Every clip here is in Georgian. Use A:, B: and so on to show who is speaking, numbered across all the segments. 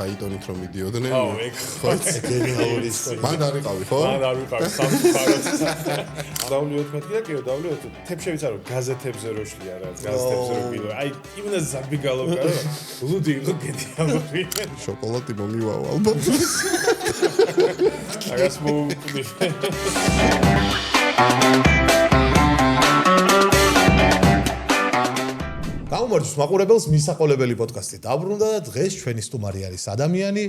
A: ფაიტონით რომ მიდიოდნენ.
B: აუ, ეგ ხო
C: გენიალური ისტორია.
A: მან არ იყავი, ხო?
B: მან არ ვიყავი სამწუხაროდ. W14 კი W14 თებშევიც არო გაზეთებზე რო შლია რა, გაზეთებზე რო გილო. აი, იმენა ზაბიგალო კარო. ლუდი იყო გენიალური.
A: შოკოლადი მომივაო ალბათ.
B: აგას მოვკვდი.
C: გამარჯვებს მაყურებელს მისაყოლებელი პოდკასტი დაბრუნდა და დღეს ჩვენი სტუმარი არის ადამიანი,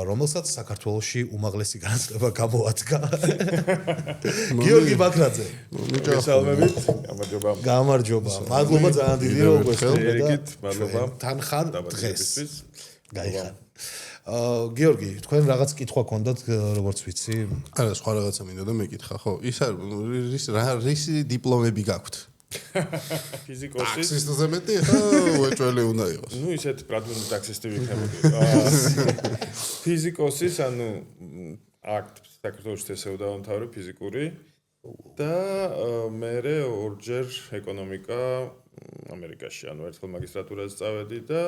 C: რომელსაც საქართველოში უმაღლესი განათლება გამოადგა. გიორგი ბაქრაძე.
B: მოგესალმებით. გამარჯობა.
C: გამარჯობა. მადლობა ძალიან დიდი რომ
B: გესწრებით. მადლობა.
C: თან ხარ დღეს. გაიხარ. გიორგი, თქვენ რაღაც კითხვა გქონდათ როგორც ვიცი?
A: არა, სხვა რაღაცა მინდა და მეკითხა, ხო? ის არის დიპლომები გაქვთ?
B: ფიზიკოსის
A: ტაქსისტზე მეტი ხა უეჭველი უნდა იყოს.
B: ნუ ისეთ პრადვინი ტაქსისტი ვიქნებოდი. ფიზიკოსის, ანუ აქტ საქართველოს ესე დავამთავრე ფიზიკური და მერე ორჯერ ეკონომიკა ამერიკაში, ანუ ერთხელ მაგისტრატურაზე წავედი და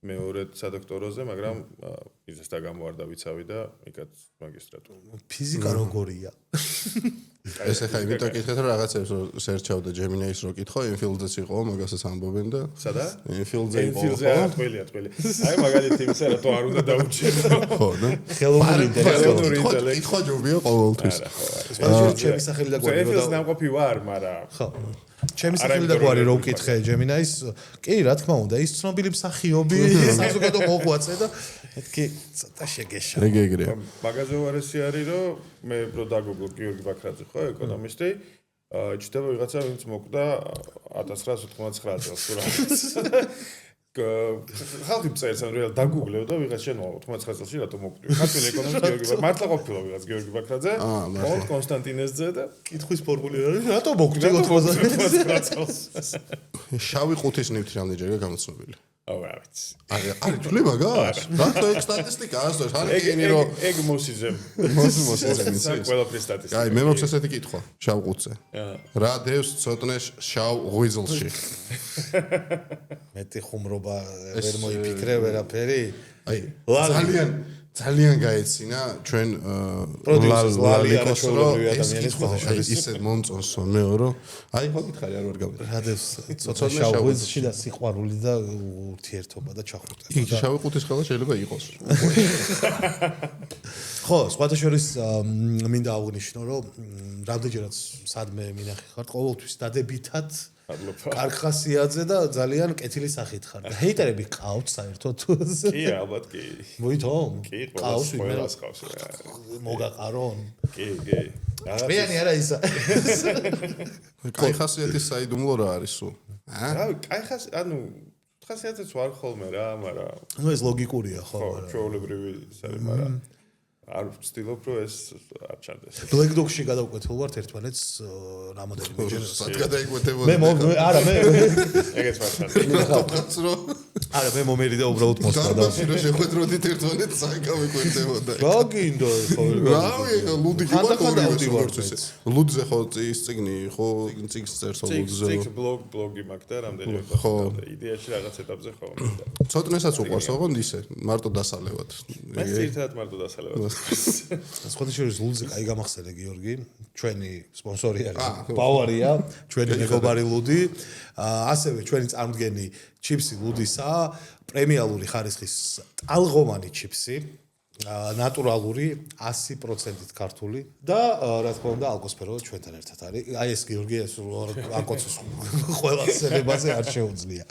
B: მეორედ სადოქტოროზე, მაგრამ ის და გამოარდა ვიცავი და იქაც მაგისტრატურა.
C: ფიზიკა როგორია?
A: ეს ახლა იმიტომ კითხეთ რომ რაღაცებს სერჩავდა Gemini-ის რო კითხო, Infield's იყო, მაგასაც ამბობენ და
B: სადა?
A: Infield's იყო.
B: Infield's არა, ტყვილია. აი მაგალითი იმისა რა თუ არ უნდა დაუჩერო.
A: ხო, და?
C: ხელოვნური
B: ინტელექტი.
A: კითხვა ჯობია ყოველთვის.
C: ჩემი სახელი და გვარი
B: Infield's ნამყოფი ვარ, მაგრამ
C: ხო. ჩემი სახელი და გვარი რო ვკითხე Gemini-ის, კი, რა თქმა უნდა, ის ცნობილი მსახიობი, საზოგადო მოღვაწე და კი, ცოტა შეგეშა.
A: ეგრეა.
B: მაგაზე უარესი არის, რომ მე რო დაგუგლო გიორგი ბაქრაძე ხო, ეკონომისტი, ჭირდება ვიღაცა, ვინც მოკვდა 1999 წელს თუ რა. ხალხი წერს, ანუ რეალ დაგუგლებ და ვიღაც შენო 99 წელს რატომ მოკვდი. ქართული ეკონომისტი გიორგი ბაქრაძე, მართლა ყოფილა ვიღაც გიორგი ბაქრაძე, ოღონდ კონსტანტინესძე და
C: კითხვის ფორმული არის, რატომ მოკვდი 99 წელს?
A: შავი ყუთის ნივთი რამდენჯერაა გამოცნობილი?
B: აუ რა ვიცი.
A: არის თვლი მაგას? რატო ეგ სტატისტიკაა ასწორს? არის კენი რომ
B: ეგ მოსიზემ.
A: მოსიზემ ის.
B: ყველაფრის სტატისტიკა.
A: აი, მე მაქვს ესეთი კითხვა, შავ ყუთზე. რა დევს ცოტნეს შავ ღვიძლში?
C: მეტი ხუმრობა ვერ მოიფიქრე ვერაფერი.
A: აი, ძალიან გაეცინა ჩვენ
C: ლალიკოს
A: ადამიანის ხოთაშორის ისე მომწონსო მეორო. აი, ხო გითხარი არ ვარ გამი.
C: რადევს ცოტა შავ ღვიძლში და სიყვარული და ურთიერთობა და ჩახუტება.
A: იქ შავი ყუთის ხელა შეიძლება იყოს.
C: ხო, სხვათა შორის მინდა აღვნიშნო, რომ რამდენჯერაც სადმე მინახი ხარ, ყოველთვის დადებითად კარხასიაძე და ძალიან კეთილი სახით ხარ. და ჰეიტერები ყავთ საერთოდ?
B: კი, ალბათ კი.
C: მოითხოვ?
B: კი,
C: ყავს
B: ყველას ყავს.
C: მოგაყარონ?
B: კი.
C: მეანი არა ისა.
A: კაი ხასიათის საიდუმლო რა არის სულ?
B: რა, კაი ანუ ხასიათიც ვარ ხოლმე რა, მაგრამ
C: ნუ ეს ლოგიკურია ხო?
B: ხო, ჩვეულებრივი ის არის, მაგრამ არ ვცდილობ რომ ეს არ ჩანდეს.
C: Black Dog-ში გადავკვეთილ ვართ ერთმანეთს რამოდენიმე
A: სად გადაიკვეთებოდი?
C: არა მე
B: ეგეც ვარ ჩანდეს.
C: არა მე მომერი და უბრალოდ მოსვლა და
A: დაბაში რომ შეხვედროდით ერთმანეთს საიკავიკვეთებოდა.
C: რა გინდა ხო?
A: რავი, ლუდი გიმართოვდი. ლუდზე ხო ის წიგნი ხო წიგს წერს ლუდზე.
B: წიგს ბლოგი მაქვს და რამდენიმე
A: ხო.
B: იდეაში რაღაც ეტაპზე ხო.
A: ცოტნესაც უყვარს ოღონდ ისე მარტო დასალევად.
B: მე ერთად მარტო დასალევად.
C: სხვათა შორის ლუდზე კაი გამახსენე გიორგი, ჩვენი სპონსორი არის ბავარია, ჩვენი მეგობარი ლუდი, ასევე ჩვენი წარმდგენი ჩიპსი ლუდისა, პრემიალური ხარისხის ტალღომანი ჩიპსი, ნატურალური 100%-ით ქართული და რა თქმა უნდა ალკოსფერო ჩვენთან ერთად არის. აი ეს გიორგი ეს აკოცოს ყველა ცელებაზე არ შეუძლია.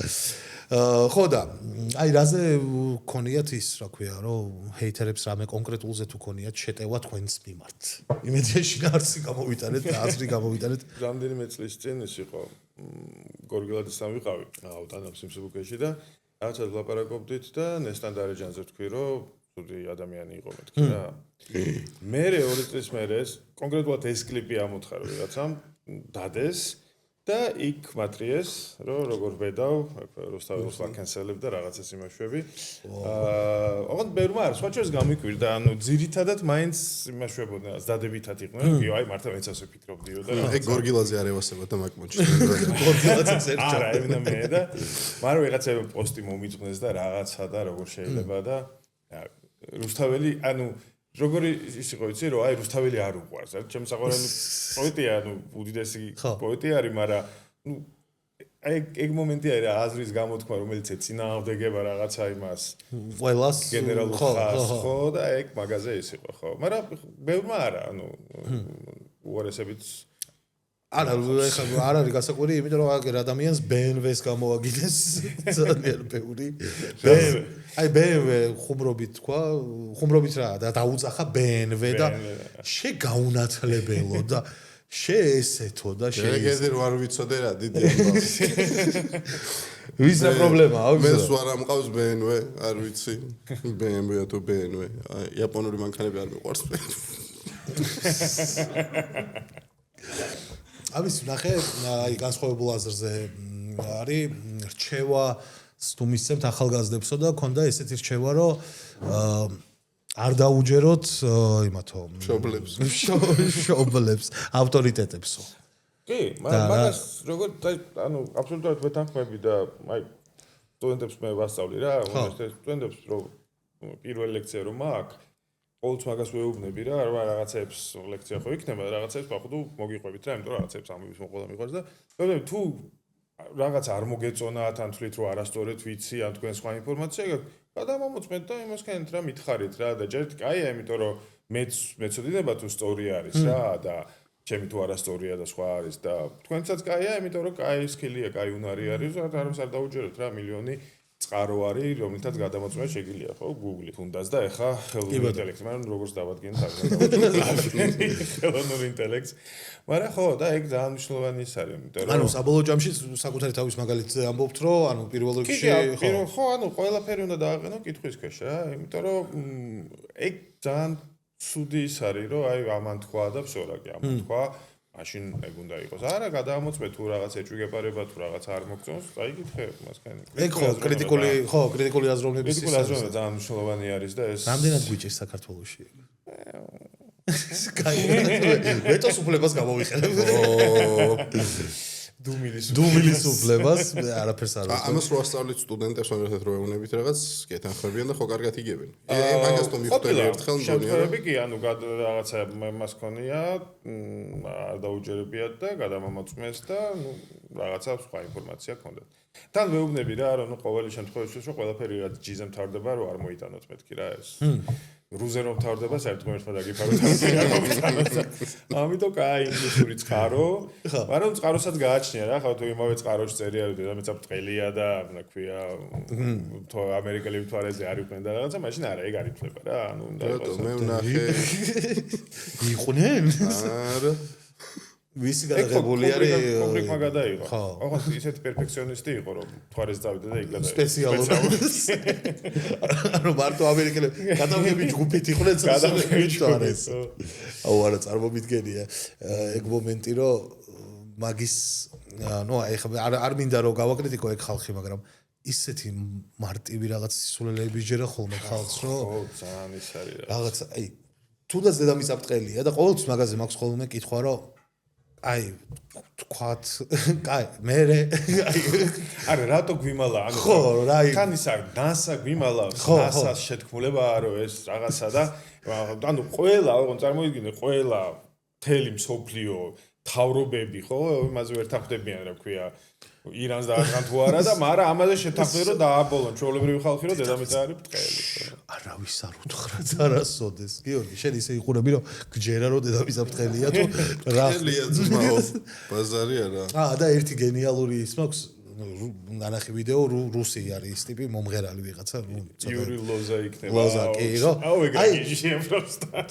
C: ხო და აი რაზე ქონიათ ის რა ქვია რომ ჰეიტერებს რამე კონკრეტულზე თუ ქონიათ შეტევა თქვენს მიმართ. იმედიაში არცი გამოვიტანეთ და აზრი გამოვიტანეთ.
B: რამდენიმე წლის წინ ის იყო გორგილადისთან ვიყავი აუტანებს Facebook-ში და რაღაცა ვლაპარაკობდით და ნესტანდარეჯანზე ვთქვი რომ ცუდი ადამიანი იყო მეთქი რა. მე 2 წლის მერე ეს კონკრეტულად ეს კლიპი ამოთხარ ვიღაცამ დades და იქ მატრიეს რომ როგორ ვედავ რუსთავის ვაკენსელებ და რაღაცას იმაშვები. ოღონდ ბერმა არ სხვა ჩვენს გამიკვირდა, ანუ ძირითადად მაინც იმაშვებოდნენ, დადებითად იყვნენ. კი, აი მართლა მეც ასე ვფიქრობდიო და
A: ეგ გორგილაძე არ ევასება და მაკმონჩი.
C: გორგილაძეც ერჩა.
B: არა, ემნა მე და მაგრამ ვიღაცა პოსტი მომიწვნეს და რაღაცა და როგორ შეიძლება და რა რუსთაველი, ანუ როგორი ის იყო იცი რომ აი რუსთაველი არ უყვარს, რა ჩემს საყვარელი პოეტია, ანუ უდიდესი პოეტი არის, მაგრამ ნუ აი ეგ მომენტია რა აზრის გამოთქმა, რომელიც ეწინააღმდეგება რაღაცა იმას
C: ყველას
B: გენერალურ ხაზს, ხო და ეგ მაგაზე ის იყო, ხო. მაგრამ ბევრმა არა, ანუ უარესებით
C: არა, ეხლა არ არის გასაკვირი, იმიტომ რომ აგერ ადამიანს BMW-ს გამოაგინეს ძალიან ბევრი. აი BMW ხუმრობით თქვა, ხუმრობით რა და დაუძახა BMW და შეგაუნათლებელო და შეესეთო და
A: შეგეძერ ვარ ვიცოდე რა დიდი ამბავს.
C: ვის რა პრობლემაა?
A: მე სულ არ მყავს BMW, არ ვიცი. BMW თუ BMW. იაპონური მანქანები არ მიყვარს.
C: ამის ნახე, აი განსხვავებულ აზრზე არის რჩევა თუ მისცემთ ახალგაზრდებსო და ქონდა ესეთი რჩევა, რომ არ დაუჯეროთ იმათო შობლებს, ავტორიტეტებსო.
B: კი, მაგას როგორ ანუ აბსოლუტურად ვეთანხმები და აი სტუდენტებს მე ვასწავლი რა, სტუდენტებს რომ პირველი ლექცია რომ მაქვს ყოველთვის მაგას ვეუბნები რა, რაღაცებს ლექცია ხო იქნება და რაღაცებს ვახდო მოგიყვებით რა, იმიტომ რომ რაღაცებს ამის მოყოლა მიყვარს და ვეუბნები თუ რაღაც არ მოგეწონათ, ან თვლით რომ არასწორად ვიცი, ან თქვენ სხვა ინფორმაცია გაქვთ, გადამამოწმეთ და იმასკენით რა მითხარით რა და ჯერ კაია, იმიტომ რომ მეც მეწოდინება თუ სწორი არის რა და ჩემი თუ არასწორია და სხვა არის და თქვენცაც კაია, იმიტომ რომ კაი სკილია, კაი უნარი არის, რა არამს არ დაუჯეროთ რა, მილიონი წყარო არის, რომლითაც გადამოწმება შეგიძლია, ხო, Google-ით უნდას და ეხა ხელოვნური ინტელექტი, მაგრამ როგორც დავადგენთ არ ხელოვნური ინტელექტს. მაგრამ ხო, და ეგ ძალიან მნიშვნელოვანი ის არის, იმიტომ რომ
C: ანუ საბოლოო ჯამში საკუთარი თავის მაგალითზე ამბობთ, რომ ანუ პირველ რიგში
B: ხო, ანუ ყველაფერი უნდა დააყენო კითხვის ქვეშ რა, იმიტომ რომ ეგ ძალიან ცუდი ის არის, რომ აი ამან თქვა და ვსორაკი ამან თქვა მაშინ ეგ უნდა იყოს. არა, გადაამოწმე თუ რაღაც ეჭვიგეპარება თუ რაღაც არ მოგწონს, წაიკითხე მასკენ.
C: ეგ ხო, კრიტიკული აზროვნების
B: კრიტიკული აზროვნება ძალიან მნიშვნელოვანი არის და ეს
C: რამდენად გვიჭირს საქართველოში? კაი, მეტოს უფლებას გამოვიყენებ. დუმილის უფლებას არაფერს არ ვუსწავლ.
A: ამას რო ასწავლით სტუდენტებს ამერად რო ეუნებით რაღაც კეთანხმებიან და ხო კარგად იგებენ. მაგას თუ მიხვდები ერთხელ მგონია.
B: კი, ანუ რაღაცა მას ქონია, არ დაუჯერებიათ და გადამამოწმეს და ნუ რაღაცა სხვა ინფორმაცია ქონდათ. თან ვეუბნები რა, რომ ყოველი შემთხვევაში რომ ყველაფერი რაც ჯიზე მთავრდება, რომ არ მოიტანოთ მეთქი რა ეს. რუზე რომ მთავრდება, საერთოდ ერთმა დაგიფაროთ არ მომიტანოთ. ამიტომ კაი ინგლისური წყარო, მაგრამ წყაროსაც გააჩნია რა, ხო თუ იმავე წყაროში წერია, რომ დედამიწა ბრტყელია და რა ქვია, თუ ამერიკელი მთვარეზე არ იყვნენ და რაღაცა, მაშინ არა, ეგ არ იფლება რა, ანუ უნდა იყოს.
A: მე ვნახე.
C: იყვნენ? არა. ვისი გადაღებული არის
B: კონფლიქტმა გადაიღო. ხო, ისეთი პერფექციონისტი იყო, რომ მთვარეს წავიდა და იქ გადაიღო.
C: სპეციალურად. ანუ მარტო ამერიკელები გადაღები ჯგუფით იყვნენ გადაღები მთვარეს. აუ არა, წარმომიდგენია ეგ მომენტი, რომ მაგის ნუ ეხლა არ მინდა რომ გავაკრიტიკო ეგ ხალხი, მაგრამ ისეთი მარტივი რაღაც სისულელეები ჯერა ხოლმე ხალხს, რომ
B: ხო, ძალიან ის არის
C: რაღაც აი თუნდაც დედამიწა ბრტყელია და ყოველთვის მაგაზე მაქვს ხოლმე კითხვა, რომ აი თქვათ, კაი, მე
B: არა, რატო გვიმალა? ანუ
C: ხო, რა
B: თან ისა NASA გვიმალა, NASA-ს შეთქმულებაა, რომ ეს რაღაცა და ანუ ყველა, ოღონ წარმოიდგინე, ყველა მთელი მსოფლიო თავრობები, ხო, იმაზე ვერ თანხმდებიან, რა ქვია, ირანს დააღან თუ არა და მაგრამ ამაზე შეთანხმდნენ, რომ დააბოლონ ჩვეულებრივი ხალხი, რომ დედამიწა არის ბრტყელი.
C: არავის არ უთხრათ არასოდეს. გიორგი, შენ ისე იყურები, რომ გჯერა რომ დედამიწა ბრტყელია თუ რა
A: ხელია ძმაო, ბაზარი არა.
C: და ერთი გენიალური ის მაქვს ნანახი ვიდეო რუსი არის ის ტიპი მომღერალი ვიღაცა
B: იური ლოზა იქნება.
C: ლოზა კი რო
B: აი შეფროსტა.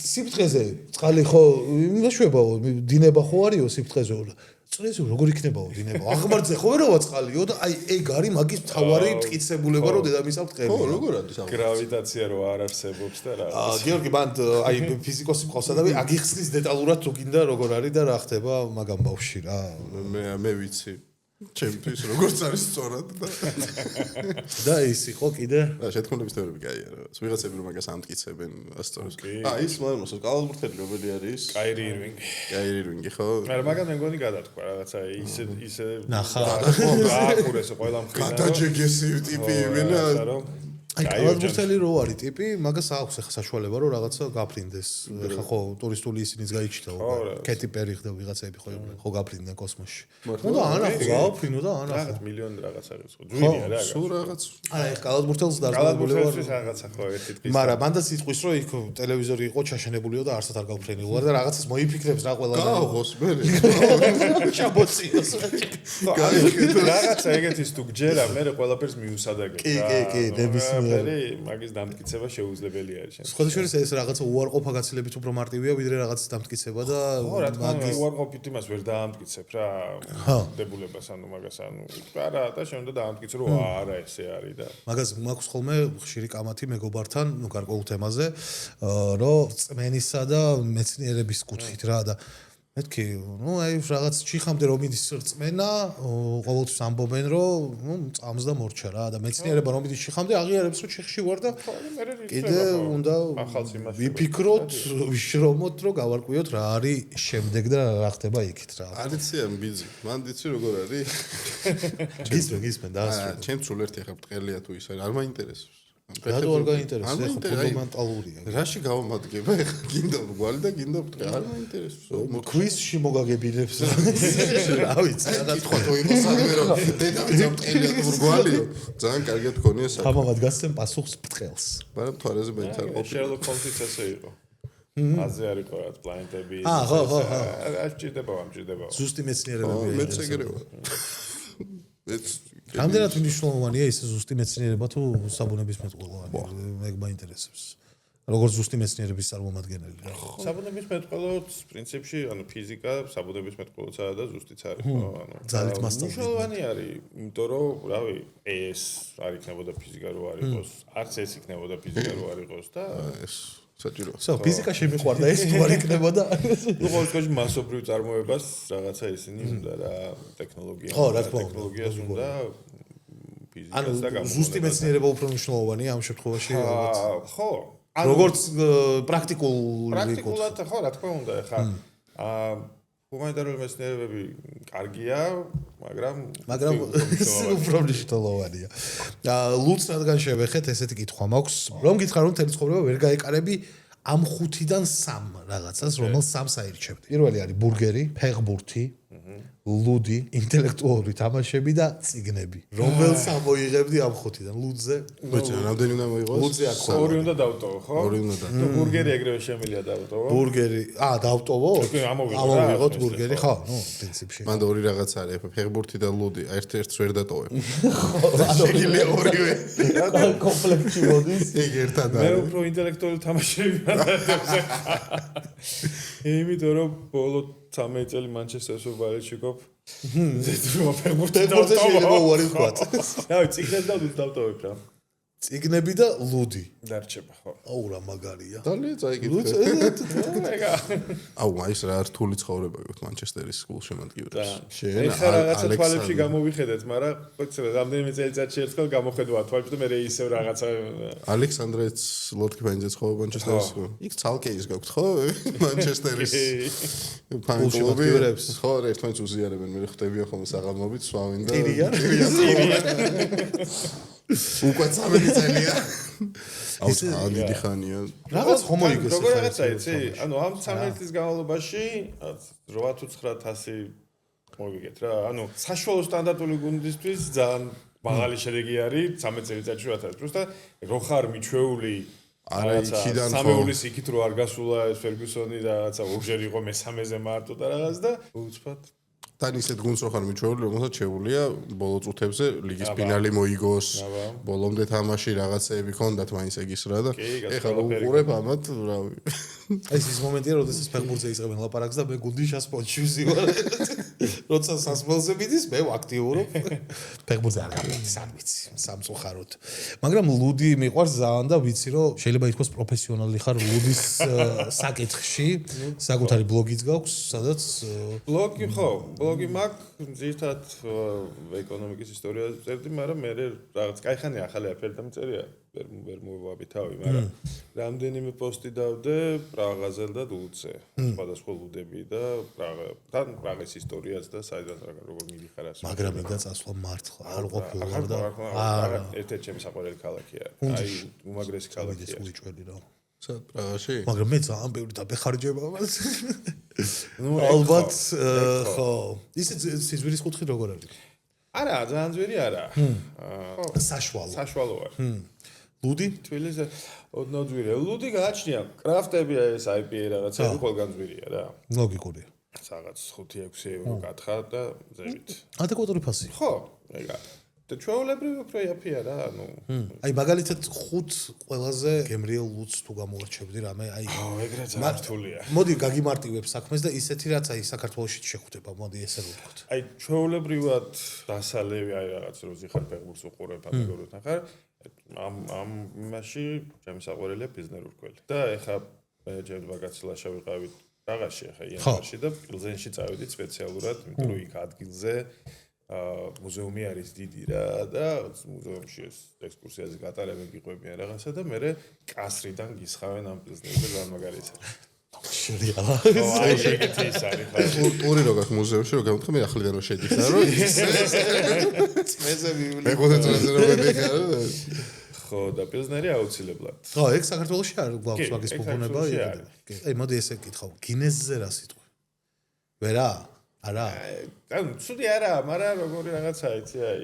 C: სიფრთხეზე წყალი ხო იმაშუებაო დინება ხო არისო სიფრთხეზე წრეზე როგორ იქნებაო დინება აღმართზე ხო ვეროა წყალიო და აი ეგ არის მაგის მთავარი მტკიცებულება რომ დედამიწა ბრტყელია.
A: ხო როგორ არის ამ
B: გრავიტაცია რო არ არსებობს და რა.
C: გიორგი მან აი ფიზიკოსი მყავს და აგიხსნის დეტალურად თუ გინდა როგორ არის და რა ხდება მაგამ ბავში რა.
A: მე ვიცი. ჩემთვის როგორც არის სწორად
C: და ის იყო კიდე
A: და შეთქმულების თეორიები კაია რა. ვიღაცები რომ მაგას ამტკიცებენ ასწორებს. ის მომოსო კალათბურთელი რომელი არის?
B: კაირი
A: ირვინგი ხო?
B: არა, მაგას მე მგონი გადათქვა რაღაცა ისე
C: ნახა
B: გაახურეს ყველა მხრივ.
A: გადაჯეგესი ტიპი იმენა
C: აი კალათბურთელი რო არის ტიპი, მაგას აქვს ახლა საშუალება რომ რაღაცა გაფრინდეს. ახლა ხო ტურისტული ისინიც გაიჩნდა. კეტი პერი ხდა ვიღაცები ხო გაფრინდნენ კოსმოსში. ნუ და ანახო გააფრინო და ანახო.
B: რაღაც მილიონი რაღაც არის ხო. ჯვირია რა.
A: სულ რაღაც.
C: არა ეს კალათბურთელს დაარსებული ვარ.
B: კალათბურთელს რაღაცა ხო ერთი დღის.
C: მაგრამ მანდაც იტყვის რომ იქ ტელევიზორი იყო ჩაშენებულიო და არსად არ გავფრენილო და რაღაცას მოიფიქრებს რა ყველა.
A: გააღოს მე.
C: ჩაბოციოს.
B: რაღაცა ეგეთის თუ გჯერა მე ყველაფერს მიუსადაგებ.
C: კი, ნებისმიერ.
B: მაგის დამტკიცება შეუძლებელი არის შენ.
C: სხვადასხვა ეს რაღაცა უარყოფა გაცილებით უფრო მარტივია ვიდრე რაღაცის დამტკიცება და
B: ხო რა თქმა უნდა უარყოფით იმას ვერ დაამტკიცებ რა დებულებას ანუ მაგას ანუ არა და შენ უნდა დაამტკიცო რომ არა ესე არის და
C: მაგას მაქვს ხოლმე ხშირი კამათი მეგობართან ნუ გარკვეულ თემაზე რომ წმენისა და მეცნიერების კუთხით რა და მეთქი ნუ აი რაღაც ჩიხამდე რომ მიდის რწმენა ყოველთვის ამბობენ რომ ნუ წამს და მორჩა რა და მეცნიერება რომ მიდის ჩიხამდე აღიარებს რომ ჩიხში ვარ და კიდე უნდა ვიფიქროთ ვიშრომოთ რომ გავარკვიოთ რა არის შემდეგ და რა ხდება იქით რა
A: არიცია ბიზი მან დიცი როგორ არის
C: გისმენ დაასრულე
A: ჩემ სულ ერთი ახლა ბრტყელია თუ ის არ მაინტერესებს
C: რატო არ გაინტერესებს ხო ფუნდამენტალურია
A: რაში გავამადგება ახლა გინდა ბრგვალი და გინდა ბრტყელი არ მაინტერესებს
C: კვიზში მოგაგებინებს რა ვიცი
A: რაღაც ხო თუ იყოს სადმე რომ დედამიწა ბრტყელია თუ ბრგვალიო ძალიან კარგად გქონია საქმე
C: თამამად გასცემ პასუხს ბრტყელს
A: მაგრამ თვარეზე მეითარ
B: შერლოკ ჰოლმსიც ესე იყო აზე არის ყო რა პლანეტები
C: ხო
B: არ ჭირდება
C: ზუსტი მეცნიერებებია
A: მეც ეგრევა მეც
C: რამდენად მნიშვნელოვანია ეს ზუსტი მეცნიერება თუ საბუნებისმეტყველო მე მაინტერესებს როგორც ზუსტი მეცნიერების წარმომადგენელი რა
B: საბუნებისმეტყველოც პრინციპში ანუ ფიზიკა საბუნებისმეტყველოცა და ზუსტიც არის ხო ანუ
C: ძალით მასშტაბური
B: მნიშვნელოვანი არის იმიტომ რომ რავი ეს არ იქნებოდა ფიზიკა რო არ იყოს არც ეს იქნებოდა ფიზიკა რო არ იყოს და
A: ეს საჭიროა.
C: ხო, ფიზიკა შემიყვარდა ეს თუ არ იქნებოდა.
B: ნუ ყოველ შემთხვევაში მასობრივ წარმოებას რაღაცა ისინი უნდა რა ტექნოლოგია.
C: ხო, რა თქმა უნდა.
B: ტექნოლოგიას უნდა ფიზიკას და
C: ანუ ზუსტი მეცნიერება უფრო მნიშვნელოვანია ამ შემთხვევაში ალბათ.
B: ხო.
C: როგორც პრაქტიკულად
B: ხო, რა თქმა უნდა, ხა ჰუმანიტარული მეცნიერებები კარგია, მაგრამ
C: უფრო მნიშვნელოვანია. ლუც რადგან შევეხეთ, ესეთი კითხვა მაქვს, რომ გითხრა რომ თელი ცხოვრება ვერ გაეკარები ამ 5-დან 3 რაღაცას, რომელს 3-ს აირჩევდი. პირველი არის ბურგერი, ფეხბურთი, ლუდი, ინტელექტუალური თამაშები და წიგნები. რომელს ამოიღებდი ამ 5-დან? ლუდზე?
A: მოიცა, რამდენი უნდა მოიღოს?
C: ლუდზე აქ ხო.
B: ორი უნდა დავტოვო, ხო?
A: ორი უნდა და.
B: ნუ ბურგერი ეგრევე შემიძლია დავტოვო.
C: ბურგერი, დავტოვო? ამოვიღოთ ბურგერი, ხო, ნუ პრინციპში.
A: მანდ ორი რაღაც არის, ფეხბურთი და ლუდი, ერთ-ერთს ვერ დატოვებ. შეგიძლია ორივე.
C: კომპლექტში მოდის.
A: ეგ ერთად
B: მე
A: არის.
B: უფრო ინტელექტუალური თამაშები მანდ იმიტომ რომ ბოლო 13 წელი მანჩესტერში ბალეტში გოფ. ზეთრო ფეხბურთი
C: შეიძლება უარი ვთქვათ.
B: რავი, წიგნები და ლუდი დავტოვებ რა.
C: წიგნები და ლუდი.
B: დარჩება, ხო.
C: აუ რა მაგარია.
A: ძალიან წაიგეთ. აუ მაის რა რთული ცხოვრება გქონდა მანჩესტერის გულშემატკივრებს.
B: შენ ახლა რაღაცა თვალებში გამოვიხედეთ, მაგრამ ხოცება რამდენიმე წელიწადში ერთხელ გამოხედვა თვალებში და მე ისევ რაღაცა
A: ალექსანდრეც ლოთკიფანიძე ცხოვრობ მანჩესტერის. იქ ცალკე ის გაქვთ ხო? მანჩესტერის ფანკლუბი. ხო, ერთმანეთს უზიარებენ, მე ხვდებიან ხოლმე საღამოობით, სვავენ და
C: ტირია.
A: უკვე 13 წელია. აუ, დიდი ხანია.
C: რაღაც ხომოიგეს.
B: როგორ რაღაცა იცი? ანუ ამ 13 წლის განმავლობაში 8 თუ 900 მოვიგეთ რა. ანუ საშუალო სტანდარტული გუნდისთვის ძალიან მაღალი შედეგი არის 13 წელიწადში 800 პლუს და რო ხარ მიჩვეული
A: არა იქიდან ხო.
B: სამეულის იქით რო არ გასულა ეს ფერგუსონი და რაღაცა ორჯერ იყო მესამეზე მარტო და რაღაც და უცბად
A: თან ისეთ გუნდს რო ხარ მიჩვეული, რომელსაც შეუძლია ბოლო წუთებზე ლიგის ფინალი მოიგოს, ბოლომდე თამაში რაღაცეები ქონდათ მაინც ეგის რა და ეხლა უყურებ ამათ, რავი.
C: ეს ის მომენტია, როდესაც ფეხბურთზე იწყებენ ლაპარაკს და მე გუნდის სპონსორი ვარ. როცა სასმელზე მიდის, მე აქტიურობ. ფეხბურთზე არ გავიდეს, არ ვიცი, სამწუხაროდ. მაგრამ ლუდი მიყვარს ძალიან და ვიცი, რომ შეიძლება ითქვას პროფესიონალი ხარ ლუდის საკითხში. საკუთარი ბლოგიც გაქვს, სადაც
B: ბლოგი ხო, ბლოგი მაქვს, ზირთად ეკონომიკის ისტორიაზე წერდი, მაგრამ მე რაღაც кайხანი ახალი აფერი დამწერია, ვერ მოვაბი თავი, მაგრამ რამდენიმე პოსტი დავდე პრაღაზე და ლუდზე. სხვადასხვა ლუდები და პრაღთან პრაღის ისტორიაც და საიდან როგორ მიდიხარ ასე.
C: მაგრამ მინდა წასვლა მართლა არ ყოფილა და
B: ერთ-ერთი ჩემი საყვარელი ქალაქია. აი უმაგრესი ქალაქია.
C: უიჭველი რა.
A: სად პრაღაში?
C: მაგრამ მე ძალიან ბევრი დაბეხარჯება მას. ალბათ ხო. ისე სიზვირის კუთხე როგორ არის?
B: არა, ძალიან ძვირი არა.
C: საშუალო
B: არ.
C: ლუდი?
B: თბილისზე ოდნავ ძვირია. ლუდი გააჩნია. კრაფტებია ეს IPA რაღაცები ყველგან ძვირია რა.
C: ლოგიკურია.
B: რაღაც 5-6 евро გათხარ და ზევით.
C: ადეკვატური ფასი.
B: ხო, ეგა. და ჩვეულებრივი უფრო იაფია რა, ანუ.
C: აი მაგალითად 5 ყველაზე გემრიელ ლუდს თუ გამოვარჩევდი რამე, აი
B: ეგრე ძალიან რთულია.
C: მოდი გაგიმარტივებ საქმეს და ისეთი რაც აი საქართველოში შეხვდება, მოდი ესე ვთქვათ.
B: აი ჩვეულებრივად დასალევი აი რაღაც როზიხარ ფეხბურთს უყურებ ან როგორ ნახარ, ამ იმაში ჩემი საყვარელია ბიზნეს რუკველი. და ეხა ჯერ ბაგაცილაშა ვიყავით რაღაცში ეხა იანვარში და პილზენში წავედით სპეციალურად, იმიტომ რომ იქ ადგილზე მუზეუმი არის დიდი რა და მუზეუმში ეს ექსკურსიაზე გატარებენ გიყვებიან რაღაცა და მე კასრიდან გისხავენ ამ ბიზნესზე ძალიან მაგარია.
C: შრიალა.
B: აი ეგეთი ის არის ხა.
A: ტური რო გაქვს მუზეუმში რო გამთხე მე ახლიდან რო შედის რა რომ
C: წმეზე მივლი.
A: მე ყოლა წმეზე რო მედიხარ.
B: ხო და პილზნერი აუცილებლად.
C: ხო, ეგ საქართველოში არ გვაქვს მაგის ფუფუნება. აი მოდი ესე გითხავ, გინეზზე რა სიტყვა? ვერა? არა.
B: ანუ ცუდი არა, მაგრამ როგორი რაღაცა იცი, აი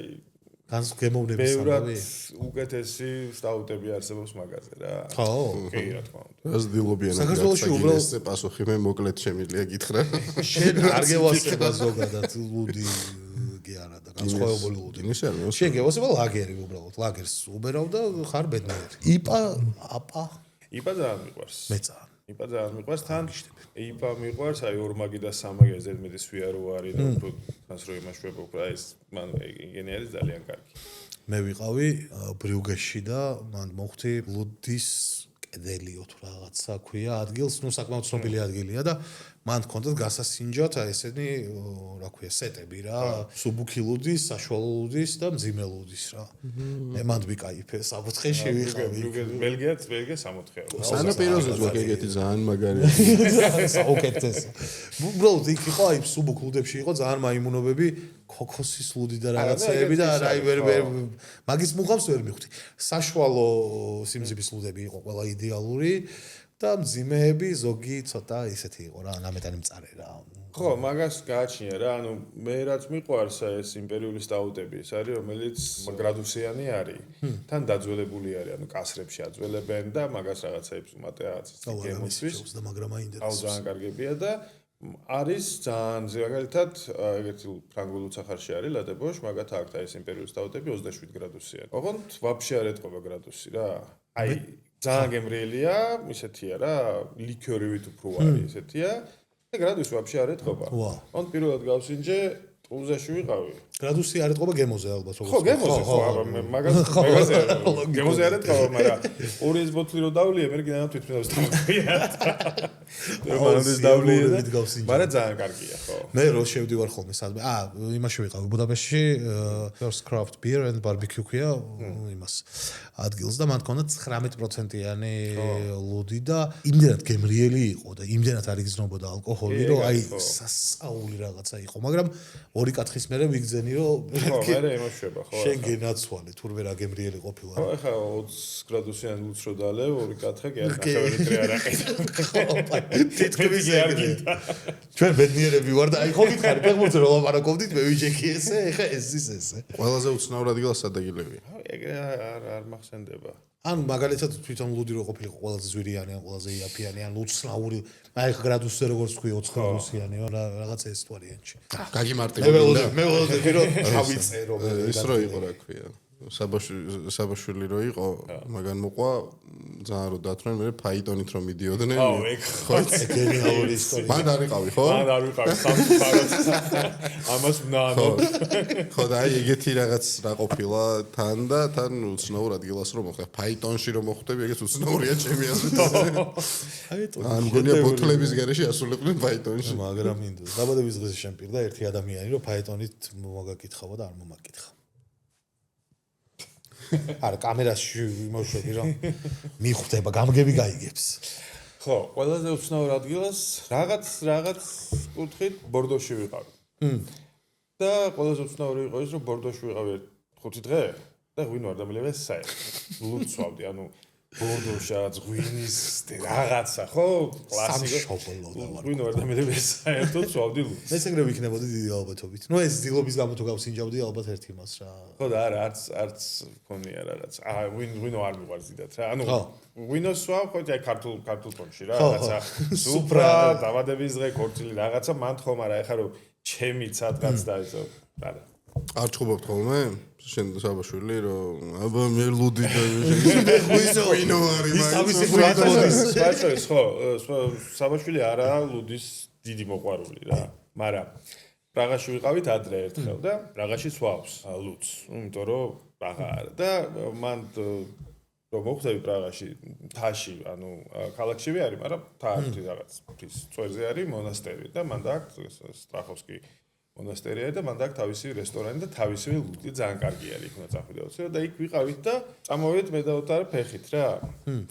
C: განსგემოვნების სამბავი.
B: ბევრად უკეთესი სტაუტები არსებობს მაგაზე რა.
C: ხო.
B: კი, რა თქმა უნდა.
A: რას დილობიან
C: საქართველოში უბრალოდ
A: ეს პასუხი მე მოკლედ შემიძლია გითხრა.
C: შენ არ გევასება ზოგადად ლუდი კი არა და განსხვავებული ლუდი. შენ გევასება ლაგერი უბრალოდ, ლაგერს უბერავ და ხარ ბედნიერი. იპა, აპა.
B: იპა ძალიან მიყვარს.
C: მე ძალიან.
B: იპა ძალიან მიყვარს თან. იპა მიყვარს, აი ორმაგი და სამაგი ეს ზედმეტი სვიარო არის და უფრო თავს რო იმაშვება უფრო ეს მან ეგენი არის ძალიან კარგი.
C: მე ვიყავი ბრიუგეში და მან მოხდი ლუდის კედელიო თუ რაღაცა ქვია ადგილს, ნუ საკმაოდ ცნობილი ადგილია და მან ჰქონდათ გასასინჯად აი ესენი რა ქვია სეტები რა, სუბუქი ლუდის, საშუალო ლუდის და მძიმე ლუდის რა. მე მანდ ვიკაიფე საფოთხეში ვიყავი.
B: ბელგია 64.
A: სანაპიროზე ზოგადად ეგეთი ძალიან მაგარია.
C: საუკეთესო. უბრალოდ იქ იყო აი სუბუქ ლუდებში იყო ძალიან მაიმუნობები, ქოქოსის ლუდი და რაღაცეები და აი ვერ მაგის მუღავს ვერ მივხვდი. საშუალო სიმძიმის ლუდები იყო ყველა იდეალური და მძიმეები ზოგი ცოტა ისეთი იყო რა, ნამეტანი მწარე რა.
B: ხო, მაგას გააჩნია რა, ანუ მე რაც მიყვარს ეს იმპერიული სტაუტები, ეს არის რომელიც გრადუსიანი არის. თან დაძველებული არის, ანუ კასრებში აძველებენ და მაგას რაღაცებს უმატე რაღაცის გემოსვის
C: და მაგრამ აინტერესებს.
B: ძალიან კარგებია და არის ძალიან მაგალითად ეგეთი ფრანგულ უცხარში არის ლადებოშ, მაგათ აქ და ეს იმპერიული სტაუტები 27 გრადუსია. ოღონდ ვაფშე არ ეთყობა გრადუსი რა. აი ძალიან გემრიელია, ისეთია რა, ლიქიორივით უფრო არის ისეთია. და გრადუსი ვაფშე არ ეთყობა. ოღონდ პირველად გავსინჯე ტულზაში ვიყავი.
C: გრადუსი არ ეთყობა გემოზე ალბათ.
B: ხო, გემოზე ხო, მაგაზე გემოზე არ ეთყობა, მაგრამ ორი ეს ბოთლი რო დავლია, მე კიდევ თვითმფრინავს დავყია. მანდის დავლია და მაგრამ ძალიან კარგია, ხო.
C: მე რო შევდივარ ხოლმე სადმე. იმაში ვიყავი ბუდაპეშტში, First Craft Beer and Barbecue ქვია იმას ადგილს და მან ჰქონდა 19%-იანი ლუდი და იმდენად გემრიელი იყო და იმდენად არ იგრძნობოდა ალკოჰოლი, რომ აი სასაული რაღაცა იყო, მაგრამ ორი კათხის მერე ვიგზენი რომ
B: მე იმაშვება, ხო.
C: შენ გენაცვალე თურმე რა გემრიელი ყოფილა.
B: ხო, ახლა 20 გრადუსიან ლუდს რო დალევ, ორი კათხე კი არ ახლა არ აყიდა.
C: თითქმის ეგრე. ჩვენ ბედნიერები ვარ და აი ხო გითხარი ფეხბურთზე რომ ლაპარაკობდით მე ვიჯექი ესე, ეხა ეს ის ესე.
A: ყველაზე უცნაურ ადგილას სადაგილებია.
B: ეგრე არ მახსენდება.
C: ან მაგალითად თვითონ ლუდი რო ყოფილიყო ყველაზე ზვირიანი ან ყველაზე იაფიანი ან უცნაური აი გრადუსზე როგორც თქვი 20 გრადუსიანი რაღაცა ეს თუ არიანში.
A: გაგიმარტივებდა.
C: მე ველოდები რომ ჩავიწერო
A: ის რო იყო რა ქვია. საბაშვილი რო იყო, მაგან მოყვა ძალიან რო დათრენ, მე ფაიტონით რომ მიდიოდნენ.
B: ხო, ეგ
C: გენიალური ისტორია.
A: მან არ ვიყავი, ხო?
B: მან არ ვიყავი სამწუხაროდ. ამას ვნანო.
A: ხო და აი ეგეთი რაღაც რა ყოფილა თან და თან უცნაურ ადგილას რომ მოხდა. ფაიტონში რომ მოხვდები, ეგეც უცნაურია ჩემი აზრით.
C: ფაიტონი.
A: ან მგონია ბოთლების გარეშე ასულებდნენ ფაიტონში.
C: მაგრამ მინდა. დაბადების დღეს შემპირდა ერთი ადამიანი რომ ფაიტონით მოგაკითხავა და არ მომაკითხა. არა, კამერაში იმოშვები რომ მიხვდება, გამგები გაიგებს.
B: ხო, ყველაზე უცნაურ ადგილას რაღაც კუთხით ბორდოში ვიყავი. და ყველაზე უცნაური იყო ის, რომ ბორდოში ვიყავი 5 დღე და ღვინო არ დამილევე საერთოდ. ლუდს ვავდი, ანუ ბორდოში რაღაც ღვინის რაღაცა, ხო? კლასიკა. ღვინო არ დამილევე საერთოდ ვავდი ლუდს.
C: მესეგრები იქნებოდი დიდი ალბათობით. ნუ ეს დილობის გამო თუ გავსინჯავდი ალბათ ერთ იმას რა.
B: ხო და არა, არც მქონია რაღაც. ღვინო არ მიყვარს დიდად რა. ანუ ღვინოს ვავ, ხო, აი ქართულ ფონში რა, რაღაცა სუფრა, დამადების დღე, ქორწილი რაღაცა, მან თქო, მაგრამ ეხლა რომ ჩემი ცადღაც და ისო, არა.
A: არ ჩხუბობთ ხოლმე? შენ საბაშვილი რომ აბა მე ლუდი და ღვინო არის
C: ის თავისი ბრატოდის.
B: საერთოდ ხო, საბაშვილი არა ლუდის დიდი მოყვარული რა. მაგრამ პრაღაში ვიყავით ადრე ერთხელ და პრაღაში სვავს ლუდს. იმიტომ რომ პრაღა არა და მან რომ მოხდები პრაღაში თაში, ანუ ქალაქშივე არის, მაგრამ თაში რაღაც ის წვერზე არის მონასტერი და მან დააქვს სტრახოვსკი მონასტერია და მან დააქვს თავისი რესტორანი და თავისი ლუდი ძალიან კარგი არის, იქ უნდა წახვიდე და იქ ვიყავით და წამოვიდეთ მე და ოტარ ფეხით რა.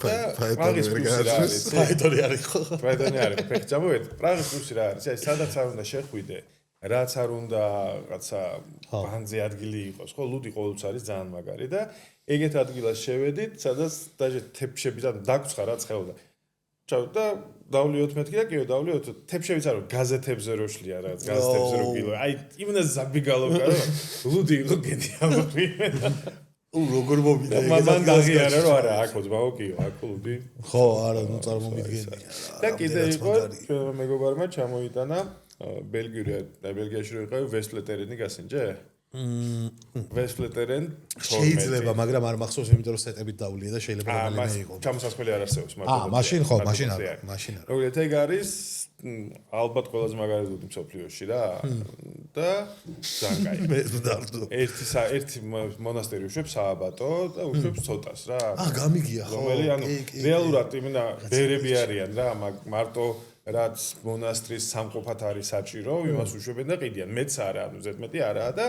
B: და პრაღის პლუსი რა არის?
C: ფაიდონი არის ხო?
B: ფაიდონი არის, ფეხით წამოვიდეთ. პრაღის პლუსი რა არის? აი სადაც არ უნდა შეხვიდე, რაც არ უნდა რაღაცა ბანძე ადგილი იყოს, ხო? ლუდი ყოველთვის არის ძალიან მაგარი და ეგეთ ადგილას შევედით, სადაც დაჟე თეფშები და დაგვცხა რა ცხელდა. ჩავდა დავლიოთ მეთქი და კიო დავლიოთ თეფშებიც არ გაზეთებზე რო შლია რა გაზეთებზე რო გილო აი იმენა ზაბიგალო კარო ლუდი იყო გენიალური
C: როგორ მომიდა
B: მან დაღიარა რომ არა აქ ძმაო კიო აქ ლუდი
C: ხო არა ნუ წარმომიდგენია
B: და კიდე იყო ჩვენ მეგობარმა ჩამოიტანა ბელგიაში რო იყავი ვესტფლეტერენი გასინჯე ვესტფლეტერენ
C: შეიძლება მაგრამ არ მახსოვს იმიტომ რომ სეტებით დავლია და შეიძლება რომელიმე იყო
B: ჩამოსასვლელი არ არსებობს მაგრამ
C: მაშინ ხო მაშინ არა
B: როგორც ეგ არის ალბათ ყველაზე მაგარი ლუდი მსოფლიოში რა და ძალიან კაი ერთი მონასტერი უშვებს სააბატო და უშვებს ცოტას რა
C: გამიგია ხო
B: რომელი ანუ რეალურად იმენა ბერები არიან რა მარტო რაც მონასტრის სამყოფად არის საჭირო, იმას უშვებენ და ყიდიან. მეც არა, ანუ ზედმეტი არაა და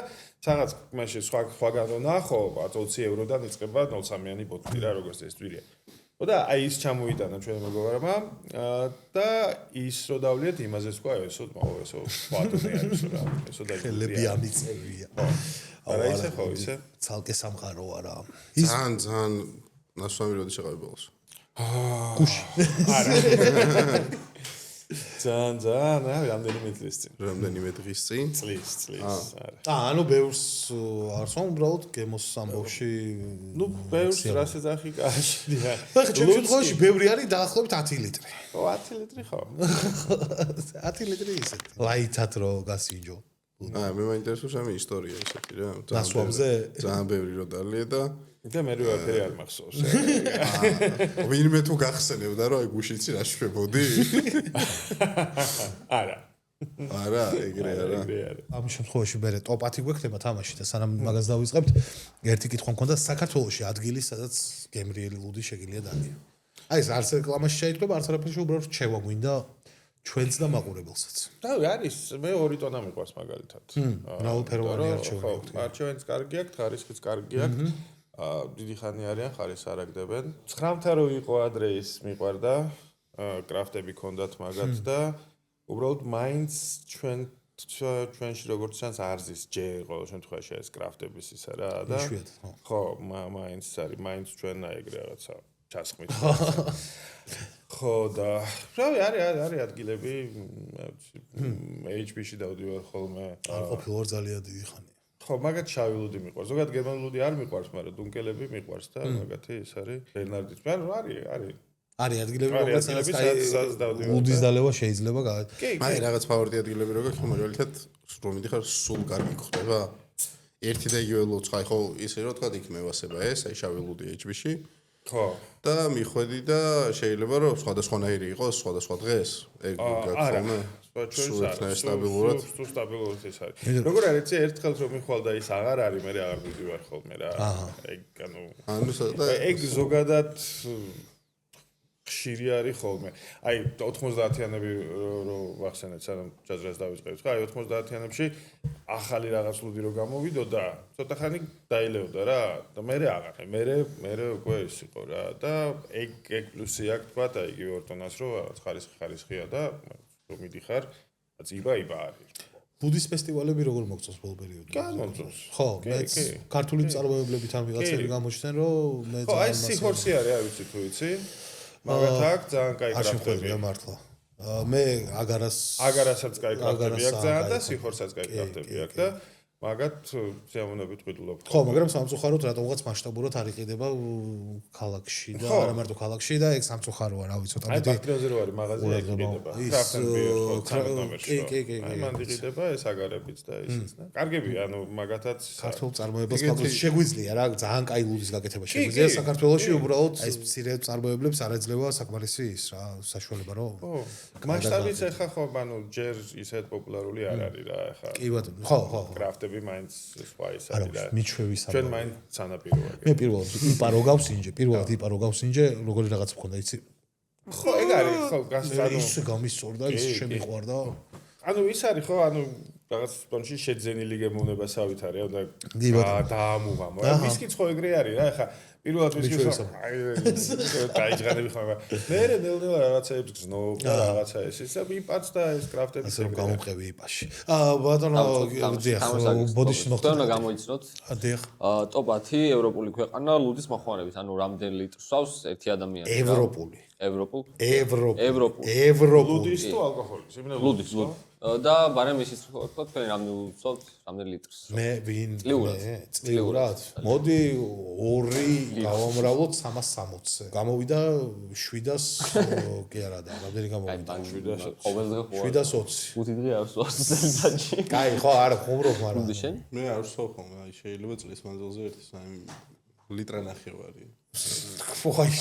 B: რაღაც მაშინ სხვაგან რო ნახო, 20 ევროდან იწყება 0.3-იანი ბოთლი რა, როგორც ეს ძვირია. და აი ის ჩამოიტანა ჩვენ მეგობარმა და ის რო დავლიეთ იმაზეც ყო ესო ბატონი არის რა. ესო და
C: ხელები ამიწევია.
B: არა ისე ხო, ისე.
C: ცალკე სამყაროა რა.
A: ძალიან ნასვამი როდი შეყავი ბოლოს.
C: გუში.
B: არა. ძალიან, რამდენიმე დღის წინ.
A: რამდენიმე დღის წინ?
B: წლის,
C: არა. ანუ ბევრს არს უბრალოდ გემოს ამბავში.
B: ნუ ბევრს რას ეძახი კაშია.
C: ხა ჩემს შემთხვევაში ბევრი არის დაახლოებით 10 ლიტრი.
B: ო 10 ლიტრი ხო?
C: 10 ლიტრი ისეთი. ლაითად რო გასინჯო.
A: მე მაინტერესებს ამი ისტორია ისეთი რა.
C: დასვამზე
A: ძალიან ბევრი რო დალია
B: და მე ვაფერი არ მახსოვს.
A: ვინმე თუ გახსენებდა რომ აი გუშინცი რა შვებოდი?
B: არა.
A: არა, ეგრე არა.
C: ამ შემთხვევაში მე ტოპ 10 გვექნება თამაში და სანამ მაგას დავიწყებთ, ერთი კითხვა მქონდა საქართველოში ადგილი, სადაც გემრიელი ლუდი შეგიძლია დაგია. აი ეს არც რეკლამაში შეიძლება, არც არაფერში უბრალოდ რჩევა გვინდა ჩვენც და მაყურებელსაც.
B: რავი, არის, მე 2 ტონა მიყვარს მაგალითად.
C: მრავალფეროვანი არჩევანი.
B: არჩევანიც კარგი აქვს, ხარისხიც კარგი აქვს. დიდი ხანი არიან, ხარის არაგდებენ. 9-თან რო იყო ადრე ის მიყვარდა, კრაფტები ქონდათ მაგათ და უბრალოდ მაინც ჩვენში როგორც ჩანს არზის ჯერ ყოველ შემთხვევაში ეს კრაფტების ისა რა და ხო, მაინც არის, მაინც ჩვენ აიგრე რაღაცა ჩასხმით. ხო და რავი, არის ადგილები HP-ში დავდივარ ხოლმე.
C: არ ყოფილვარ ძალიან დიდი ხანი.
B: ხო, მაგათ შავი ლუდი მიყვარს. ზოგადად გერმანული ლუდი არ მიყვარს, მაგრამ დუნკელები მიყვარს და მაგათი ის არის ბერნარდიც. არის.
C: არის ადგილები, სადაც ლუდის დალევა შეიძლება
A: გააკეთო. აი, რაღაც ფავორიტი ადგილები როგორ ხო, მაგალითად, რომ მიდიხარ სულ კარგი ხდება. ერთი და იგივე ლუდს, ხო, ისე რომ თქვა იქ მევასება ეს, აი შავი ლუდი HP-ში.
B: ხო.
A: და მიხვედი და შეიძლება რომ სხვადასხვანაირი იყოს, სხვადასხვა დღეს. ეგ გაქცევა. სტაბილურად
B: ის არის. როგორ არის, იცი, ერთხელ რომ მიხვალ და ის აღარ არის, მე აღარ მივდივარ ხოლმე რა. ეგ ანუ ეგ ზოგადად ხშირი არის ხოლმე. აი 90-იანები რო ვახსენეთ, სანამ ჯაზრას დავიწყებთ, ხა, აი 90-იანებში ახალი რაღაც ლუდი რო გამოვიდოდა, ცოტა ხანი დაილეოდა რა და მე აღარ. მე უკვე ის იყო რა და ეგ პლუსი აქვს თქვა და იგივე ორტონას რო რაღაც ხარისხია და რომ მიდიხარ, წიბა არის.
C: ლუდის ფესტივალები როგორ მოგწონს ბოლო პერიოდში?
B: გამოწონს.
C: ხო, მეც ქართული მწარმოებლებით ამ ვიღაცები გამოჩნდნენ, რომ მე
B: ხო, აი სიხორცე არის, არ ვიცი თუ იცი. მაგათ აქ ძალიან კაი კრაფტებია
C: მართლა. მე
B: აგარასაც კაი კრაფტები აქვს ძალიან და სიხორცესაც კაი კრაფტები აქვს და მაგათ სიამოვნებით ვიდულობ.
C: ხო, მაგრამ სამწუხაროდ რატომღაც მასშტაბურად არ იყიდება ქალაქში და არა მარტო ქალაქში და ეგ სამწუხაროა, რა ვიცი, ცოტა
B: აი ბაქტრიოზე რო არის მაღაზია იყიდება. კი. აი მან იყიდება ეს აგარებიც და ისიც და კარგები, ანუ მაგათაც
C: ქართულ წარმოებას მაგას შეგვიძლია რა, ძალიან კაი ლუდის გაკეთება შეგვიძლია საქართველოში უბრალოდ ეს მცირე წარმოებლებს არ ეძლევა საკმარისი ის რა, საშუალება რო.
B: ხო. მასშტაბიც ახლა ხო, ანუ ჯერ ისეთ პოპულარული არ არის რა, ახლა.
C: კი ბატონო, ხო.
B: კრაფტები მაინც სხვა ის არის და
C: მიჩვევის
B: ჩვენ მაინც სანაპირო ვართ.
C: მე პირველად იპა რო გავსინჯე, როგორი რაღაც მქონდა, იცი?
B: ხო, ეგ არის, ხო, გასწავლო.
C: ის გამისწორდა, ის შემიყვარდა.
B: ანუ ის არის ხო, ანუ რაღაც პონში შეძენილი გემოვნებასავით არის, და დაამუღამო. ვისკი ხო ეგრე არის რა, ახლა პირველად ვისკი ხო, დაიჯღანები ხომ. მე ნელ-ნელა რაღაცაებს გზნობ და რაღაცა ეს იპაც და ეს კრაფტები
C: ასე რომ გამომყევი იპაში. ბატონო, დიახ, ბოდიში მოხდა.
D: უნდა გამოიცნოთ.
C: დიახ.
D: ტოპ 10 ევროპული ქვეყანა ლუდის მოხმარებით, ანუ რამდენ ლიტრს სვავს ერთი ადამიანი.
C: ევროპული.
B: ლუდის თუ ალკოჰოლის?
D: ლუდის. და ბარემ ისიც ხო, თქვენ რამდენ ვსვავთ, რამდენ litrს?
C: მე ვინ? წლიურად. მოდი 2 გავამრავლოთ 360-ზე. გამოვიდა 700 კი არა და რამდენი გამოვიდა?
D: 700. ყოველდღე ხო?
C: 720.
D: 5 დღე არ ვსვავს წელიწადში.
C: კაი, ხო, არა, ხუმრობ, მაგრამ.
D: ლუდი შენ?
A: მე არ ვსვავ ხოლმე, აი შეიძლება წლის მანძილზე ერთი ლიტრა ნახევარი.
C: ხოი,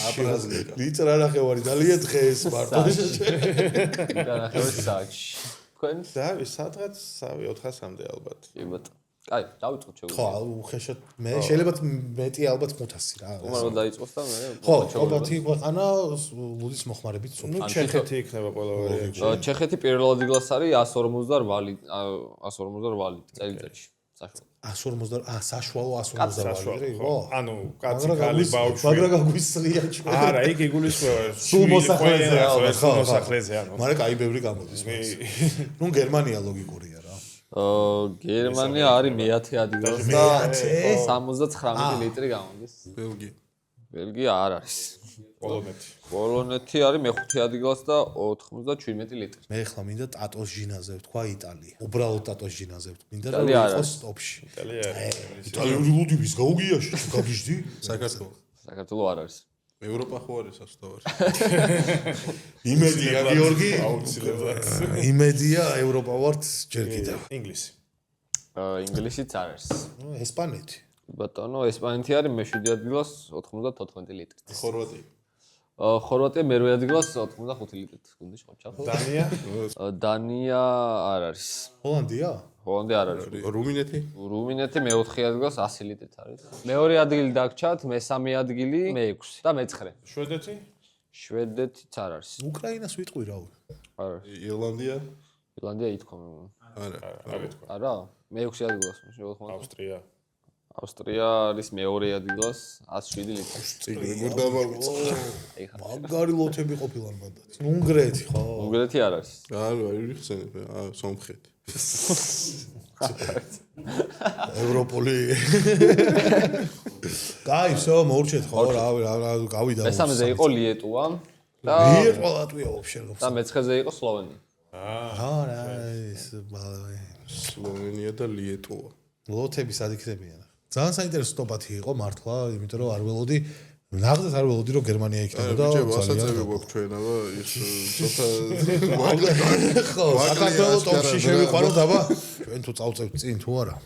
C: ლიტრა ნახევარი ძალიან დღეს მარტო.
D: ლიტრა ნახევარი საათში. თქვენ
B: სადღაც 400-მდე ალბათ.
D: კი ბატონო. კაი, დავიწყოთ შეგვიძლია.
C: ხო, უხეშად მე შეიძლება მეტი ალბათ 500 რა.
D: უმალო დაიწყოს და მე
C: ხო, ალბათ ქვეყანა ლუდის მოხმარებით სულ.
B: ნუ ჩეხეთი იქნება ყველა ვარიანტი.
D: ჩეხეთი პირველად იგლას არის 148 ლიტრი წელიწადში.
C: 150 საშუალო 150 ლიტრი, ხო?
B: ანუ კაცი ქალი ბავშვი.
C: მაგრამ გაგვისწრია ჩვენ.
B: არა, იქ იგულისხმება.
C: სულ მოსახლეზე ალბათ, ხო,
B: მოსახლეზე ანუ.
C: მაგრამ კაი ბევრი გამოდის. ნუ გერმანია ლოგიკურია რა.
D: გერმანია არის მე-10 ადგილას და 79 ლიტრი გამოდის. ბელგია არ არის. პოლონეთი არის მე-5 ადგილას და 97 ლიტრი.
C: მე ახლა მინდა ტატოს ჟინაზე ვთქვა იტალია. უბრალოდ ტატოს ჟინაზე მინდა რომ იყოს ტოპში. იტალიური ლუდი ვის გაუგიაში გაგიჟდი?
D: საქართველოს არ არის.
A: ევროპა ხო არის ასთავარი.
C: იმედია გიორგი? იმედია ევროპა ვართ ჯერ კიდევ.
B: ინგლისი.
D: ინგლისიც არ არის.
C: ესპანეთი.
D: ბატონო, ესპანეთი არის მე-7 ადგილას 94 ლიტრი.
A: ხორვატია.
D: ხორვატია მე-8 ადგილას 85 litrით. გუნდი შევჭამ. დანია არ არის.
C: ჰოლანდია?
D: ჰოლანდია არ არის.
A: რუმინეთი
D: მე-4 ადგილას 100 litrით არის. მეორე ადგილი დაგჭათ, მესამე ადგილი მე-6 და მე-9. შვედეთიც არ არის.
C: უკრაინას ვიტყვი რა.
D: არ არის.
A: ირლანდია
D: ითქვა.
B: არა.
D: მე-6 ადგილას
B: ავსტრია.
D: ავსტრია არის მეორე ადგილას 107 ლიტრი.
C: მაგარი ლოთები ყოფილან მანდაც. უნგრეთი ხო?
D: უნგრეთი არ არის.
A: არა, იხსენებ, სომხეთი.
C: ევროპული. კაი, всё, მოვრჩეთ ხო, რა გავიდა.
D: მესამეზე იყო ლიეტუვა და
C: ლიეტუვა ლატვია вообще.
D: და მეცხრეზე იყო სლოვენია.
C: არა, ეს
A: სლოვენია და ლიეტუვა.
C: ლოთები სად იქნებიან? ძალიან საინტერესო ტოპ-10 იყო მართლა, იმიტომ რომ არ ველოდი, ნახეთ არ ველოდი რომ გერმანია იქნებოდა
A: ძალიან ვასაწევი გვაქვს ჩვენ, აბა ის ცოტა
C: ხო, საქართველოს ტოპში შევიყვანოთ, აბა ჩვენ თუ წავწევთ წინ თუ არა.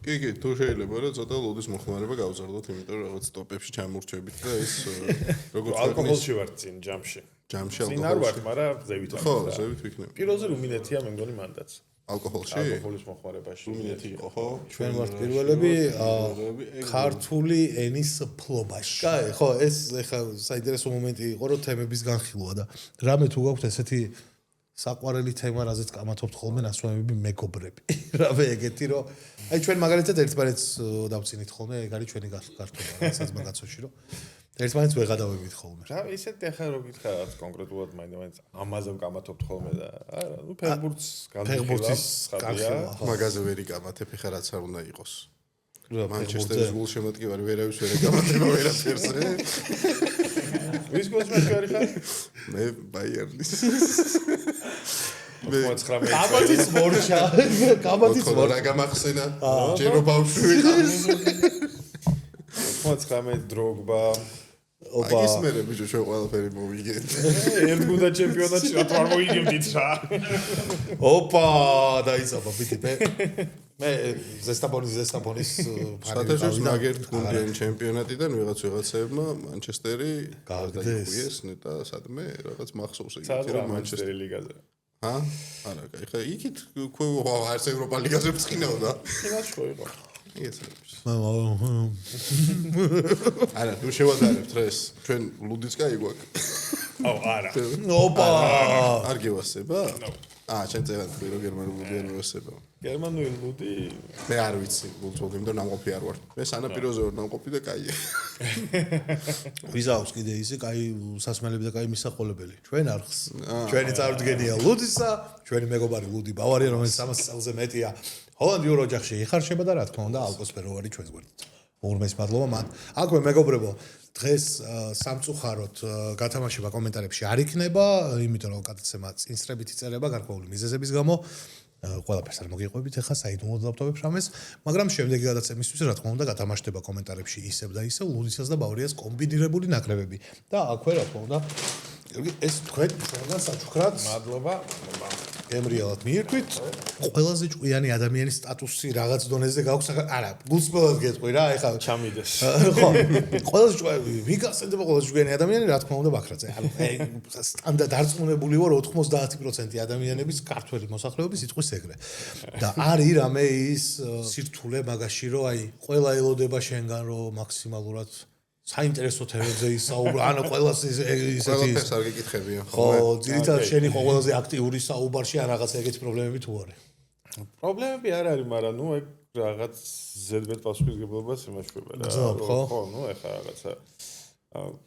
A: კი, თუ შეიძლება რა ცოტა ლუდის მოხმარება გავზარდოთ, იმიტომ რომ რაღაც ტოპებში ჩამორჩებით და ეს როგორც
B: ალკოჰოლში ვარ წინ ჯამში.
A: ჯამში
B: წინ არ ვარ, მაგრამ ზევით ვარ.
A: ხო, ზევით ვიქნები.
B: პირველზე რუმინეთია მე მგონი მანდაც.
A: ალკოჰოლში?
B: ალკოჰოლის მოხმარებაში.
A: რუმინეთი იყო, ხო?
C: ჩვენ ვართ პირველები ქართული ენის ფლობაში. კაი, ხო, ეს ეხლა საინტერესო მომენტი იყო, რომ თემების განხილვა და რამე თუ გაქვთ ესეთი საყვარელი თემა, რაზეც კამათობთ ხოლმე ნასვამები მეგობრები. რამე ეგეთი, რომ აი ჩვენ მაგალითად ერთმანეთს დავწინით ხოლმე, ეგ არის ჩვენი გართობა საზოგადოებაში, რომ ერთმანეთს ვეღადავებით ხოლმე.
B: რა ისეთი ახლა რო გითხრა რაც კონკრეტულად მაინც ამაზე ვკამათობთ ხოლმე და არა, ნუ ფეხბურთს
C: ფეხბურთის განხილვა.
A: მაგაზე ვერ იკამათებ, ხა რაც არ უნდა იყოს. მანჩესტერის გულშემატკივარი ვერავის ვერ ეკამათება ვერაფერზე.
B: ვის გულშემატკივარი ხარ?
A: მე ბაიერნის.
C: კამათის მორჩა, კამათის მორჩა.
A: რა გამახსენა? ჯერო ბავშვი ვიყავ.
B: 19 დროგბა
A: ოპა ის მე ბიჭო ჩვენ ყველაფერი მოვიგეთ.
B: ერგუდა ჩემპიონატში რა თვარ მოიგებდით რა.
C: ოპა დაიწყება ბიტი მე ზესტაპონის
A: სათაშორის მაგერთ გუნდიანი ჩემპიონატიდან ვიღაცებმა მანჩესტერი გარდაიხვიეს და სადმე რაღაც მახსოვს იგივე რომ
B: მანჩესტერი ლიგაზე.
A: ჰა? არა, ხა იქით არც ევროპა ლიგაზე ფცხინავდა.
B: ფინალში ხო იყო.
A: არა, ნუ შევადარებთ ეს. ჩვენ ლუდიც გაიგვაკ.
B: აუ, არა.
C: ოპა!
A: არ გევასება? ჩემ წერად ვირო გერმანულ ლუდი არ მივასება.
B: გერმანული ლუდი?
A: მე არ ვიცი, ლუდს იმიტომ ნამყოფი არ ვარ. მე სანაპიროზე ვარ ნამყოფი და კაია.
C: ვიზავს კიდე ისე კაი სასმელები და კაი მისაყოლებელი. ჩვენ არხს. ჩვენი წარდგენია ლუდისა, ჩვენი მეგობარი ლუდი ბავარია, რომელიც 300 წელზე მეტია. ჰოლანდიურ ოჯახში იხარშება და რა თქმა უნდა ალკოსფეროვარი ჩვენს გვერდით. უღრმეს მადლობა მან. აქვე მეგობრებო, დღეს სამწუხაროდ გათამაშება კომენტარებში არ იქნება, იმიტომ რომ გადაცემა წინსრებით იწერება გარკვეული მიზეზების გამო. ყველაფერს არ მოგიყვებით ახლა საიდუმლოდ ლაპტოპებს რამეს, მაგრამ შემდეგი გადაცემისთვის რა თქმა უნდა გათამაშდება კომენტარებში ისევ და ისევ ლუდისას და ბავარიას კომბინირებული ნაკრებები. და აქვე რა თქმა უნდა ეს თქვენ ჩვენგან საჩუქრად
B: მადლობა.
C: ემრიალად მიირქვით. ყველაზე ჭკვიანი ადამიანის სტატუსი რაღაც დონეზე გაქვს, არა, გულწრფელად გეტყვი რა, ეხლა
B: ჩამიდეს.
C: ხო. ყველაზე ჭკვიანი, ვიგასენდება ყველაზე ჭკვიანი ადამიანი, რა თქმა უნდა ბაქრაძე. ანუ სტანდარტ დარწმუნებული ვარ 90% ადამიანების ქართველი მოსახლეობის სიტყვის ეგრე. და არის რამე ის სირთულე მაგაში, რომ აი, ყველა ელოდება შენგან, რომ მაქსიმალურად საინტერესო თემებზე ისაუბრა, ანუ ყველას ისეთი
A: ყველაფერს არ გიკითხებიან
C: ხო, ძირითადად შენი ხო ყველაზე აქტიური საუბარში ან რაღაც ეგეთი პრობლემები თუ არის?
B: პრობლემები არ არის, მაგრამ ნუ ეგ რაღაც ზედმეტ პასუხისმგებლობას იმაშუება რა. ხო, ნუ ეხა რაღაცა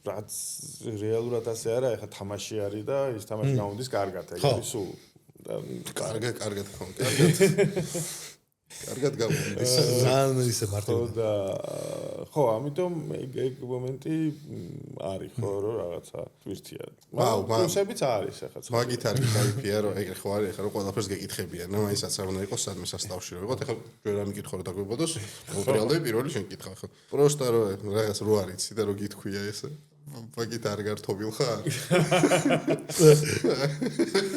B: რაც რეალურად ასე არა, ეხა თამაში არის და ის თამაში გამოდის კარგად, ეგ არის სულ.
A: კარგად ხო, კარგად. კარგად გამოდის.
C: ძალიან ისე მარტივად.
B: და ხო, ამიტომ ეგ მომენტი არის ხო, რომ რაღაცა თვირთია. პლუსებიც არის ახლა.
A: მაგით არის кайფია, რომ ეგრე ხო არის, ახლა რომ ყველაფერს გეკითხებიან, რომ მაისაც არ უნდა იყოს სადმე სასტავში რომ ვიყოთ, ახლა ჯერ არ მიკითხო რომ დაგვიბოდოს, რეალურად პირველი შენ გითხა ახლა. პროსტა რომ რაღაც რო არიცი და რო გითხვია ესე. მაგით არ გართობილ ხარ?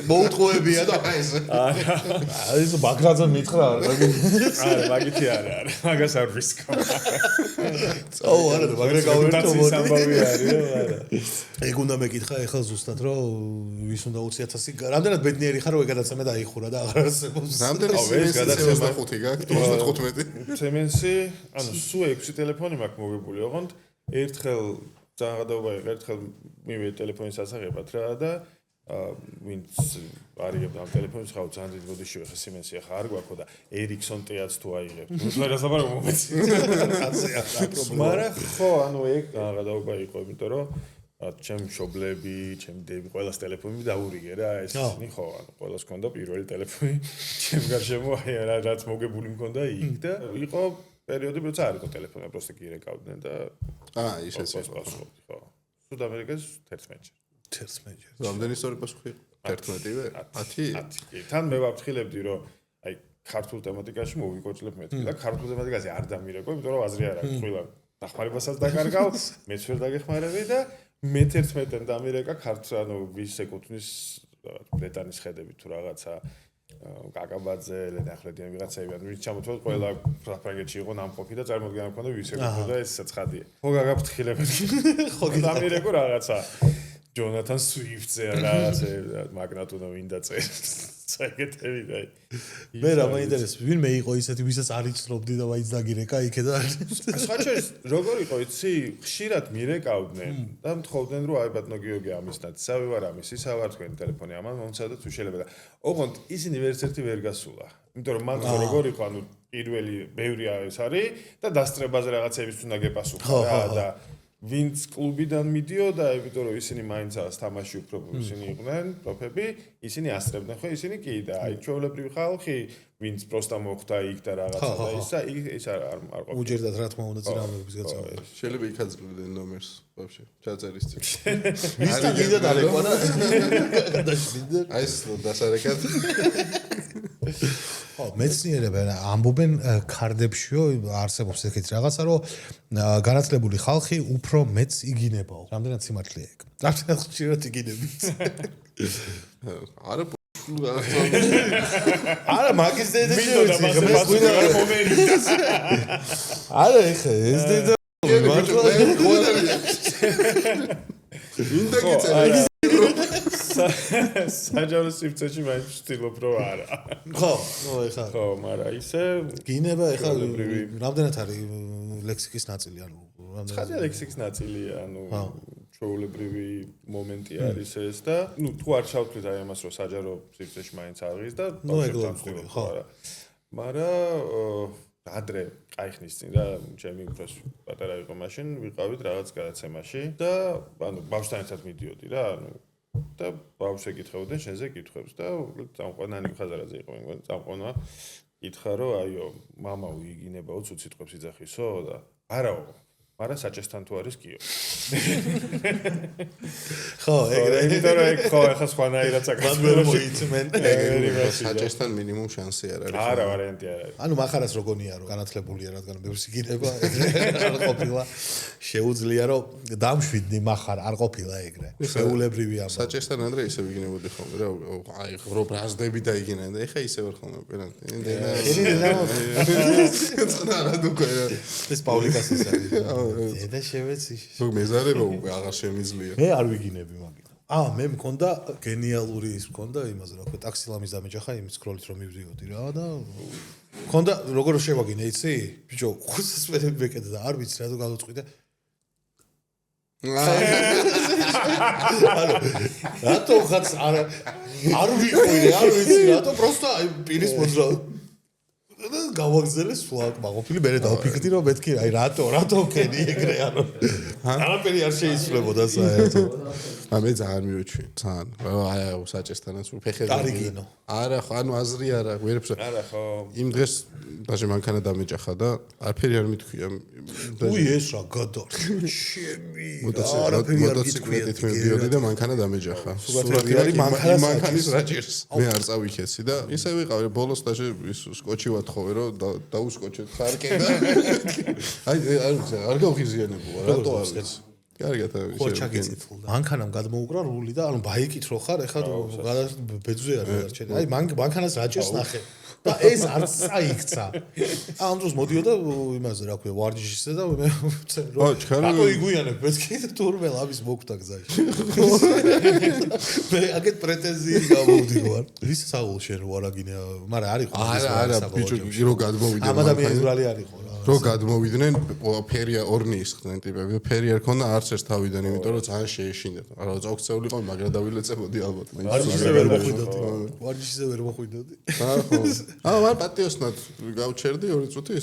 C: მოუთხოვებია და ესე. ეს ბაქრაძე მითხრა რა.
B: არა, მაგითი არა. მაგას არ ვისკო.
C: აუ, არა, მაგრე გავერთობოდი.
B: სამბავი არის, არა.
C: ეგ უნდა მეკითხა ახლა ზუსტად რომ ვის უნდა 20.000 რამდენად ბედნიერი ხარ რომ ეგ გადაცემა დაიხურა და აღარ არსებობს.
A: რამდენი გადაცემა 25 გაქვს? 35.
B: ცემენსი, ანუ სულ 6 ტელეფონი მაქვს მოგებული, ოღონდ ერთხელ ძაღადობა იყო, ერთხელ მივიდე ტელეფონის ასაღებად რა და ვინც არიგებდა ამ ტელეფონს ხავ ძალიან დიდი ბოდიში ხა სიმენსი ხა არ გვაქვს და Ericsson TH თუ აიღებ. ნუ რა საბარო მომეცი. მაგრამ ხო, ანუ ეგ ძაღადობა იყო, იმიტომ რომ ჩემ მშობლები, ჩემ დები, ყველას ტელეფონი დაურიგე რა, ეს ხო, ანუ ყველას ჰქონდა პირველი ტელეფონი, ჩემ გარშემო აი რაც მოგებული მქონდა იქ და იყო პერიოდი, როცა არ იყო ტელეფონი, просто გირეკავდნენ და
A: ისეც
B: ხო. სუდ ამერიკას 11
C: 11.
A: რამდენი სწორი პასუხი? 11-ვე? 10?
B: თან მე ვაფრთხილებდი, რომ აი ქართულ თემატიკაში მოვიკოჭლებ მეთქი და ქართულ თემატიკაზე არ დამირეკო, იმიტომ რომ აზრი არ აქვს, ყველა დახმარებასაც დაკარგავ, მეც ვერ დაგეხმარები და მე-11-დან დამირეკა ქართულ, ანუ ვის ეკუთვნის ბრეტანის ხედები თუ რაღაცა კაკაბაძე, ლენა ახლედიანი ვიღაცები, ანუ ვინც ჩამოთვალ ყველა ფრანგეთში იყო ნამყოფი და წარმოდგენა მქონდა ვის ეკუთვნოდა ეს საცხადია. ხო გაგაფრთხილებდი. ხო დამირეკო რაღაცა. ჯონათან სვიფტზე რაღაცე მაგნატ უნდა მინდა წერს. საკეთები და
C: მე რა მაინტერესებს ვინმე იყო ისეთი ვისაც არ იცნობდი და მაინც დაგირეკა იქედან
B: საჩერს როგორ იყო იცი ხშირად მირეკავდნენ და მთხოვდნენ რომ აი ბატონო გიორგი ამის ნაცავი ვარ ამის ისა ვარ თქვენი ტელეფონი ამან მომცადოთ უშელება და ოღონდ ისინი ვერც ერთი ვერ გასულა იმიტომ რომ მან როგორ იყო ანუ პირველი ბევრი ეს არის და დასწრებაზე რაღაცების უნდა გეპასუხა რა და ვინც კლუბიდან მიდიოდა, იმიტომ რომ ისინი მაინც თამაში უფრო ისინი იყვნენ, პროფები, ისინი ასწრებდნენ ხო, ისინი კი და აი ჩვეულებრივი ხალხი, ვინც პროსტა მოხდა იქ და რაღაცა და ისა ის არ ყოფილა.
C: უჯერდათ რა თქმა უნდა ძინავების გაცემა.
A: შეიძლება იქაძლებდნენ ნომერს ვაფშე, ჩაწერის წინ.
C: მისთან მინდა დარეკვა და გადაშლიდნენ.
A: აი ეს დასარეკად.
C: ხო, მეცნიერები ამბობენ ქარდებშიო არსებობს ეგეთი რაღაცა, რომ განათლებული ხალხი უფრო მეც იგინებაო. რამდენად სიმართლეა ეგ? რამდენად ხშირად იგინებით?
A: არა
C: არა მაგის დედაშევიცი მე გვინდა არა ეხა ეს დედა
A: მინდა გიწერა
B: საჯარო სიფცეში მაინც ვცდილობ რომ არა
C: ხო ნუ ეხა
B: ხო მაგრამ ისე
C: გინება ეხა რამდენად არის ლექსიკის ნაწილი ანუ
B: რამდენად ლექსიკის ნაწილია ანუ ჩვეულებრივი მომენტი არის ეს და ნუ თუ არ ჩავთვლით აი ამას რომ საჯარო სიფცეში მაინც აღის და
C: ნუ ეგ ხო
B: მაგრამ ადრე კაიხნის წინ რა ჩემი უფროს პატარა იყო მაშინ ვიყავით რაღაც გადაცემაში და ანუ ბავშვთან ერთად მიდიოდი რა ანუ და ბავშვი ეკითხებოდნენ შენზე კითხვებს და წამყვანანი ხაზარაძე იყო მე წამყვანა კითხა რომ აიო მამა უიგინებაო ცუც სიტყვებს იძახისო და არაო მაგრამ საჭესთან თუ არის კიო
C: ხო ეგრე
B: იმიტომ რომ ეგ ხო ახლა სხვანაირად საკითხი
C: ვერ მოიწმენ
A: საჭესთან მინიმუმ შანსი არ არის
B: არა ვარიანტი არ არის
C: ანუ מחარას როგორია რომ განათლებულია რადგან ბევრს იგინება არ ყოფილა შეუძლია რომ დამშვიდნი מחარ არ ყოფილა ეგრე შეულებრივი ამბავი
A: საჭესთან ადრე ისე ვიგინებოდი ხოლმე რა აი რო ბრაზდები დაიგინან და ეხა ისე ვერ ხოლმე პერანტი
C: ეს პავლიკას ის არის დედა შევეცი
A: თუ მეზარება უკვე აღარ შემიძლია
C: მე არ ვიგინები მაგით მე მქონდა გენიალური ის მქონდა იმაზე რა ქვია ტაქსილამის დამეჯახა იმის სკროლით რომ მივდიოდი რა და მქონდა როგორ შევაგინე იცი ბიჭო ხუთს მეკედა და არ ვიცი რა თუ გავუწყვიტე რატო ხაც არ ვიყვირე არ ვიცი რატო პროსტა პირის მოძრაო და გავაგზელე სულად მაყოფილი მე დავფიქრდი რომ მეთქი აი რატო ქენი ეგრე ანუ არაფერი არ შეიცვლებოდა საერთოდ
A: მე ძალიან მივეჩვი ძალიან აი საჭესთანაც ფეხები
C: არიგინო
A: არა ხო ანუ აზრი არა ვერაფერს
B: არა ხო
A: იმ დღეს даже მანქანა დამეჯახა და არაფერი არ მithქვია
C: უი ეს რა გადარჩა შემი
A: მოტოციკლით მივდიოდი და მანქანა დამეჯახა სურათი არის მანქანის რაჭერს მე არ წავიქეცი და ისე ვიყავი ბოლოს даже ის სკოჩი ვათხოვე რომ დაუსკოჩეთ ხარკე და აი არ გავხიზიანებულა რატო არ ვიცი კარგად
C: ისე მანქანამ გადმოუკრა რული და ანუ ბაიკით რო ხარ ეხლა ბეძზე არ დარჩენილი აი მანქანას რაჭერს ნახე და ეს არც წაიქცა ამ დროს მოდიოდა იმაზე რა ქვია ვარჯიშზე და მე რატო იგუიანებ მეთქი თურმე ლამის მოკვდა გზაში მე აგეთ პრეტენზიები გამოვდივარ ვის საულ შენ რო არაგინე მაგრამ არის ხო
A: არა ბიჭო რო გადმოვიდნენ
C: ამ ადამიანის ბრალი არის ხო
A: რო გადმოვიდნენ ფერია ორნი ისხდნენ ტიპები და ფერი არ ქონდა არც ერთ თავიდან იმიტომ რომ ძალიან შეეშინდა არა წავქცეულიყო მაგრამ დავილეწებოდი ალბათ მე
C: ვარჯიშზე ვერ მოხვიდოდი
A: მარ პატიოსნად გავჩერდი 2 წუთი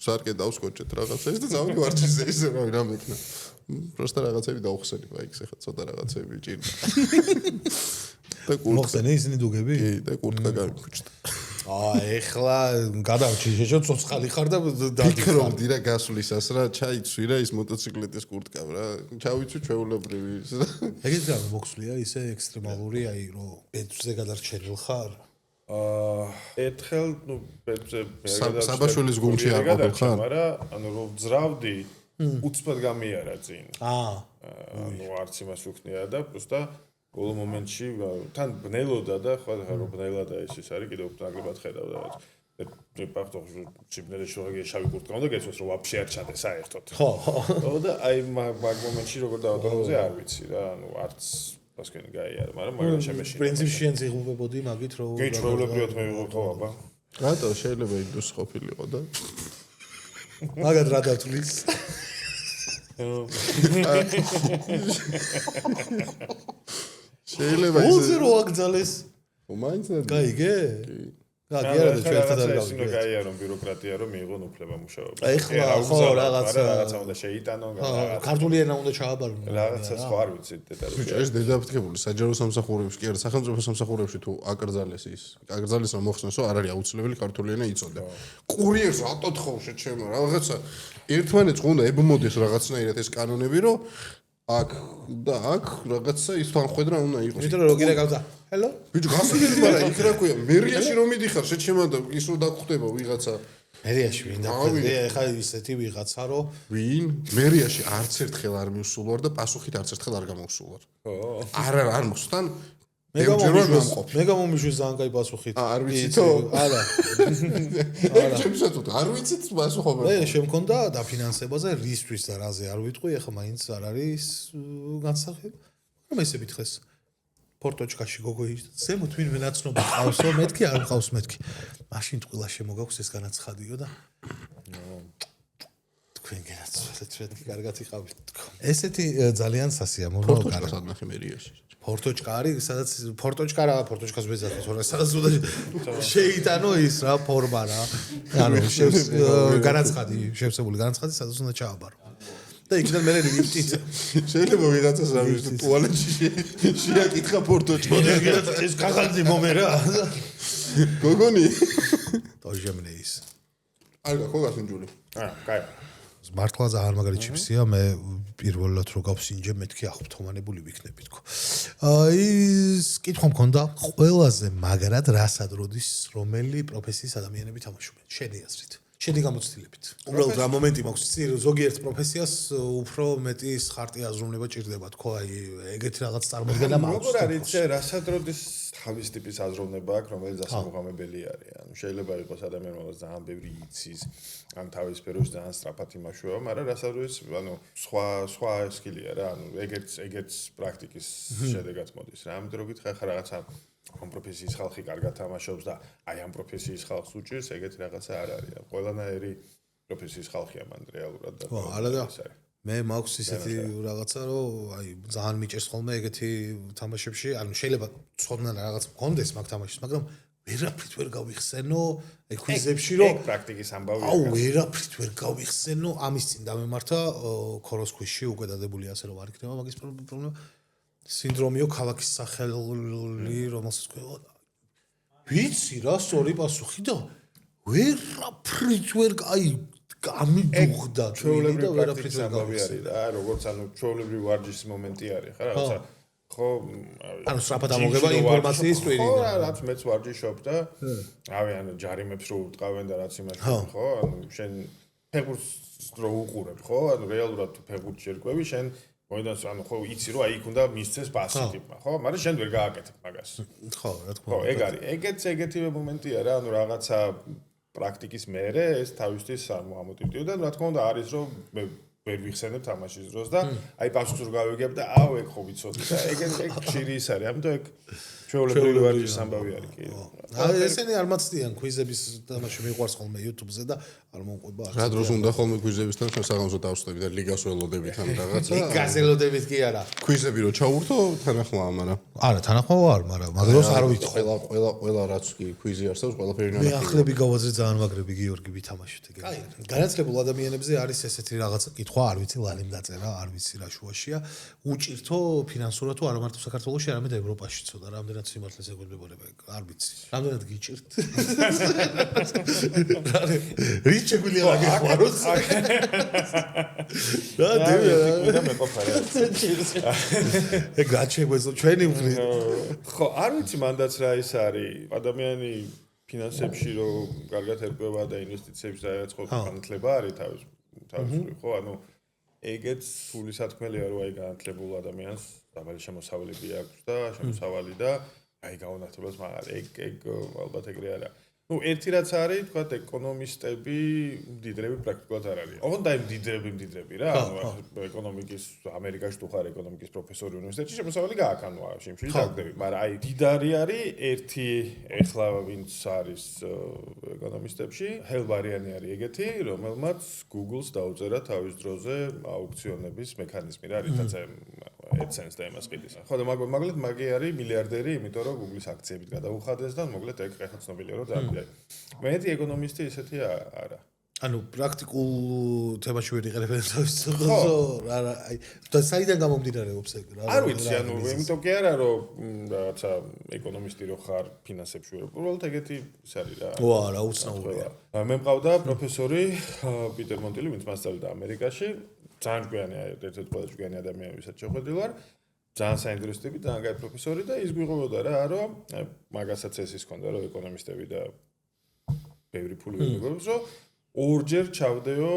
A: სარკე დავსკოჩეთ რაღაცას და წავიდი ვარჯიშზე ისე რა მეკნა просто რაღაცები დავხსენი ბაიქს ახლა ცოტა რაღაცები ჭირდა და კურტკა
C: მოხსენი ისინი დუგები
A: კი და კურტკა გამიქუჩდა
C: ეხლა გადავჭი შეშო ცოცხალი ხარ და
A: დაგიქრობდი რა გასვლისას რა ჩაიცვი რა ის მოტოციკლეტის კურტკა რა ჩავიცვი ჩვეულებრივი
C: ეგეც რა მოხსვლია ისე ექსტრემალური აი რომ ბეძზე გადარჩენილ ხარ
B: ერთხელ ნუ ბეძზე
A: საბაშვილის გუნდში არ ყოფილ ხარ
B: მაგრამ ანუ რომ ძრავდი უცბად გამიარა წინ ნუ არც იმას ვქნია და просто ბოლო მომენტში თან ბნელოდა და ხო რომ ბნელა და ის არის კიდევ უფრო ნაკლებად ხედავდა ფაქტობ ჩიბნელი შოგი შავი კურტკა უნდა გეცოს რომ ვაფშე არ ჩადეს საერთოდ.
C: ხო.
B: და აი მაგ მომენტში როგორ დავატოვოზე არ ვიცი რა, ანუ არც ასკენი გაიარა, მაგრამ მაგალ შემეშინე.
C: პრინციპში შენ ზიღულებოდი მაგით რომ
B: კი ჩვეულებრივად მივიღო ხო აბა.
A: რატო შეიძლება ინდუს ყოფილიყო და
C: მაგად რა დათვლის?
A: შეიძლება
C: ულზე რო აკძალეს.
A: მაინც
C: გაიგე? კი არა და ჩვენ ერთად არ
B: გავიგე. გაიარო ბიუროკრატია რომ მიიღონ უფლება მუშაობა.
C: ეხლა ხო
B: რაღაცა უნდა შეიტანო,
C: ქართული ენა უნდა ჩააბარო.
B: რაღაცა სხვა არ ვიცი დეტალები.
A: ბიჭო ეს დედაფეთქებული საჯარო სამსახურებში კი არა სახელმწიფო სამსახურებში თუ აკრძალეს ის აკრძალეს რომ მოხსნესო არ არის აუცილებელი ქართული ენა იწოდე. კურიერს რატო თხოვშე ჩემო რაღაცა ერთმანეთს უნდა ებმოდეს რაღაცნაირად ეს კანონები რომ აქ და აქ რაღაცა ის თანხwebdriver უნდა იყოს.
C: იმიტომ რომ როგორ გავდა? ჰელო?
A: ბიჭო გასაგები მაგრამ იქ რა ქვია მერიაში რომ მიდიხარ შეჩემა და ის რო დაგხვდება ვიღაცა
C: მერიაში ვინ დახვდება ეხა ისეთი ვიღაცა რომ
A: ვინ მერიაში არც ერთხელ არ მივსულ ვარ და პასუხით არც ერთხელ არ გამოვსულ ვარ. არ მოსთან
C: მე გამომიშვეს ძალიან კაი პასუხით.
A: არ ვიცითო?
C: არა.
A: ჩემსაც არ ვიცით პასუხობა.
C: მე შემქონდა დაფინანსებაზე რისთვის და რაზე არ ვიტყვი, ეხლა მაინც არ არის განსახილ. რომ ესე მითხეს. პორტოჩკაში გოგო ის ზემოთ ვინმე ნაცნობი ყავსო, მეთქი არ ყავს მეთქი. მაშინ ტყილა შემოგაქვს ეს განაცხადიო და თქვენ განაცვალეთ, მეთქი კარგად იყავით თქო. ესეთი ძალიან სასიამოვნო
A: პორტოჩკა სადმე მერიაში.
C: პორტოჩკა არის, სადაც პორტოჩკა რა, პორტოჩკას ვეძახით, თორე სადაც უნდა შეიტანო ის რა ფორმა რა. ანუ განაცხადი, შევსებული განაცხადი, სადაც უნდა ჩააბარო. და იქიდან მე ლიფტით
A: შეიძლება ვიღაცას რა ვიცი ტუალეტში შეაკითხა პორტოჩკა.
C: ეს კაღალდი მომერა.
A: გოგონი.
C: დაჟემნე ის.
A: არა, ხო გასინჯული.
B: კაი.
C: მართლა ძალიან მაგარი ჩიფსია, მე პირველად რო გავსინჯე, მეთქი აღფრთოვანებული ვიქნები თქო. ის კითხვა მქონდა, ყველაზე მაგრად რასად როდის რომელი პროფესიის ადამიანები თამაშობენ? შენი აზრით. შენი გამოცდილებით. უბრალოდ რა მომენტი მაქვს, ზოგიერთ პროფესიას უფრო მეტი ხარტი აზროვნება ჭირდება, თქო, აი ეგეთი რაღაც წარმოდგენა მაქვს.
B: როგორ არის ეს რასად როდის თავის ტიპის აზროვნება აქვს, რომელიც დასამოღამებელი არის. ანუ შეიძლება იყოს ადამიანი, რომელსაც ძალიან ბევრი იცის, ამ თავის სფეროში ძალიან სწრაფად იმაშუება, მაგრამ რასად როდის, ანუ სხვა სკილია რა, ანუ ეგეც პრაქტიკის შედეგად მოდის რა. ამიტომ რო გითხრა ხა რაღაცა ამ პროფესიის ხალხი კარგად თამაშობს და აი ამ პროფესიის ხალხს უჭირს, ეგეთი რაღაცა არ არის. ყველანაირი პროფესიის ხალხია მან რეალურად და
C: არა და მე მაქვს ისეთი რაღაცა, რომ აი ძალიან მიჭერს ხოლმე ეგეთი თამაშებში, ანუ შეიძლება ცოდნა რაღაც მქონდეს მაგ თამაშში, მაგრამ ვერაფრით ვერ გავიხსენო ექვიზებში, რომ
B: პრაქტიკის ამბავია.
C: აუ, ვერაფრით ვერ გავიხსენო, ამის წინ დამემართა ქოროს ქვიშში უკვე დადებული ასე რომ არ იქნება მაგის პრობლემა. სინდრომიო ქალაქის სახელი, რომელსაც ქვია. ვიცი რა, სწორი პასუხი და ვერაფრით ვერ აი გამიდუხდა
B: ჩვეულებრივი ვერაფრით ამბავი არის რა, როგორც ანუ ჩვეულებრივი ვარჯიშის მომენტი არის ხა რაღაცა ხო
C: ანუ სწრაფად ამოგება ინფორმაციის ტვინი
B: ხო რაც მეც ვარჯიშობ და რავი ანუ ჯარიმებს რო უტყავენ და რაც იმაში ხო ანუ შენ ფეხბურთს რო უყურებ ხო ანუ რეალურად თუ ფეხბურთში ერკვევი შენ მოედანს ანუ ხო იცი რომ აი იქ უნდა მისცეს პასი ტიპმა ხო მაგრამ შენ ვერ გააკეთებ მაგას
C: ხო რა თქმა
B: უნდა ხო ეგ არის ეგეთი მომენტია რა ანუ რაღაცა პრაქტიკის მერე ეს თავისთვის ამოტიტიო და რა თქმა უნდა არის რომ მე ვერ ვიხსენებ თამაშის დროს და აი პასუხს რო გავიგებ და აუ ეგ ხო ვიცოდი და ეგ ხშირი ის არის ამიტომ ეგ ჩვეულებრივი ვარჯიშის ამბავი არის კი
C: აი ესენი არ მაცდიან კვიზების თამაში მიყვარს ხოლმე YouTube-ზე და არ მომყვება
A: რა დროს უნდა ხოლმე კვიზებისთან ჩვენ საღამოს დავსწრები და ლიგას ველოდებით ან რაღაცა
C: ლიგას ველოდებით კი არა
A: კვიზები რო ჩავურთო თანახმაა მაგრამ
C: არა თანახმაა არ მაგრამ მაგდროს არ ვიცი
A: ყველა რაც კი კვიზი არსებობს ყველაფერი
C: ნახე მე ახლები გავაძრე ძალიან მაგრები გიორგი ვითამაშოთ ეგ აი განაცლებულ ადამიანებზე არის ესეთი რაღაცა კითხვა არ ვიცი ლალემ დაწერა არ ვიცი რა შუაშია უჭირთო ფინანსურად თუ არა მარტო საქართველოში არამედ ევროპაშიც და რამდენად სიმართლეს ეგვებებონება არ ვიცი რამდენად გიჭირთ რით შეგვიძლია გახვალოს რა
B: და მე ყოფილი
C: ეგ რა შეგვეძლო ჩვენი მხრივ
B: ხო არ ვიცი მანდაც რა ის არის ადამიანი ფინანსებში რო კარგად ერკვევა და ინვესტიციებში დაიწყო განათლება არის თავისუფლი ხო ანუ ეგეც ფული სათქმელია რომ აი განათლებულ ადამიანს დაბალი შემოსავლები აქვს და შემოსავალი და აი გაუნათლებას მაგრამ ეგ ალბათ ეგრე არა ну ერთი რაც არის, თქვა ეკონომისტები, მდიდრები პრაქტიკულად არ არის. ოღონდ აი მდიდრები რა, ეკონომიკის ამერიკაში თუ ხარ ეკონომიკის პროფესორი უნივერსიტეტში, შემოსავალი გააქვს, ანუ შიმშილი დაგდები, მაგრამ აი მდიდარი არის ერთი ეხლა ვინც არის ეკონომისტებში, ჰელბარიანი არის ეგეთი, რომელმაც Google-ს დაუწერა თავის დროზე აუქციონების მექანიზმი რა, რითაც AdSense და იმას ყიდის. ხო და მაგალითად მაგი არის მილიარდერი, იმიტომ რომ Google-ის აქციებით გადაუხადეს და მოკლედ ეგ ხა ცნობილია რომ დააბია. მეეთი ეკონომისტი ესეთი არა.
C: ანუ პრაქტიკულ თემაში ვერ იყენებენ თავის ძროხო, რა აი და საიდან გამომდინარეობს ეგ რა?
B: არ ვიცი, ანუ იმიტომ კი არა რომ რაღაცა ეკონომისტი რო ხარ ფინანსებში ვერ უბრალოდ ეგეთი ის არის რა.
C: ვა, რა უცნაურია.
B: მე მყავდა პროფესორი პიტერ მონტილი, ვინც მასწავლიდა ამერიკაში. ძალიან ჭკვიანი ერთ-ერთი ყველაზე ჭკვიანი ადამიანი ვისაც შეხვედრილ ვარ. ძალიან საინტერესო ტიპი, ძალიან კაი პროფესორი და ის გვიყვებოდა რა, რომ მაგასაც ეს ჰქონდა რომ ეკონომისტები და ბევრი ფული ვიღებს, რომ ორჯერ ჩავდეო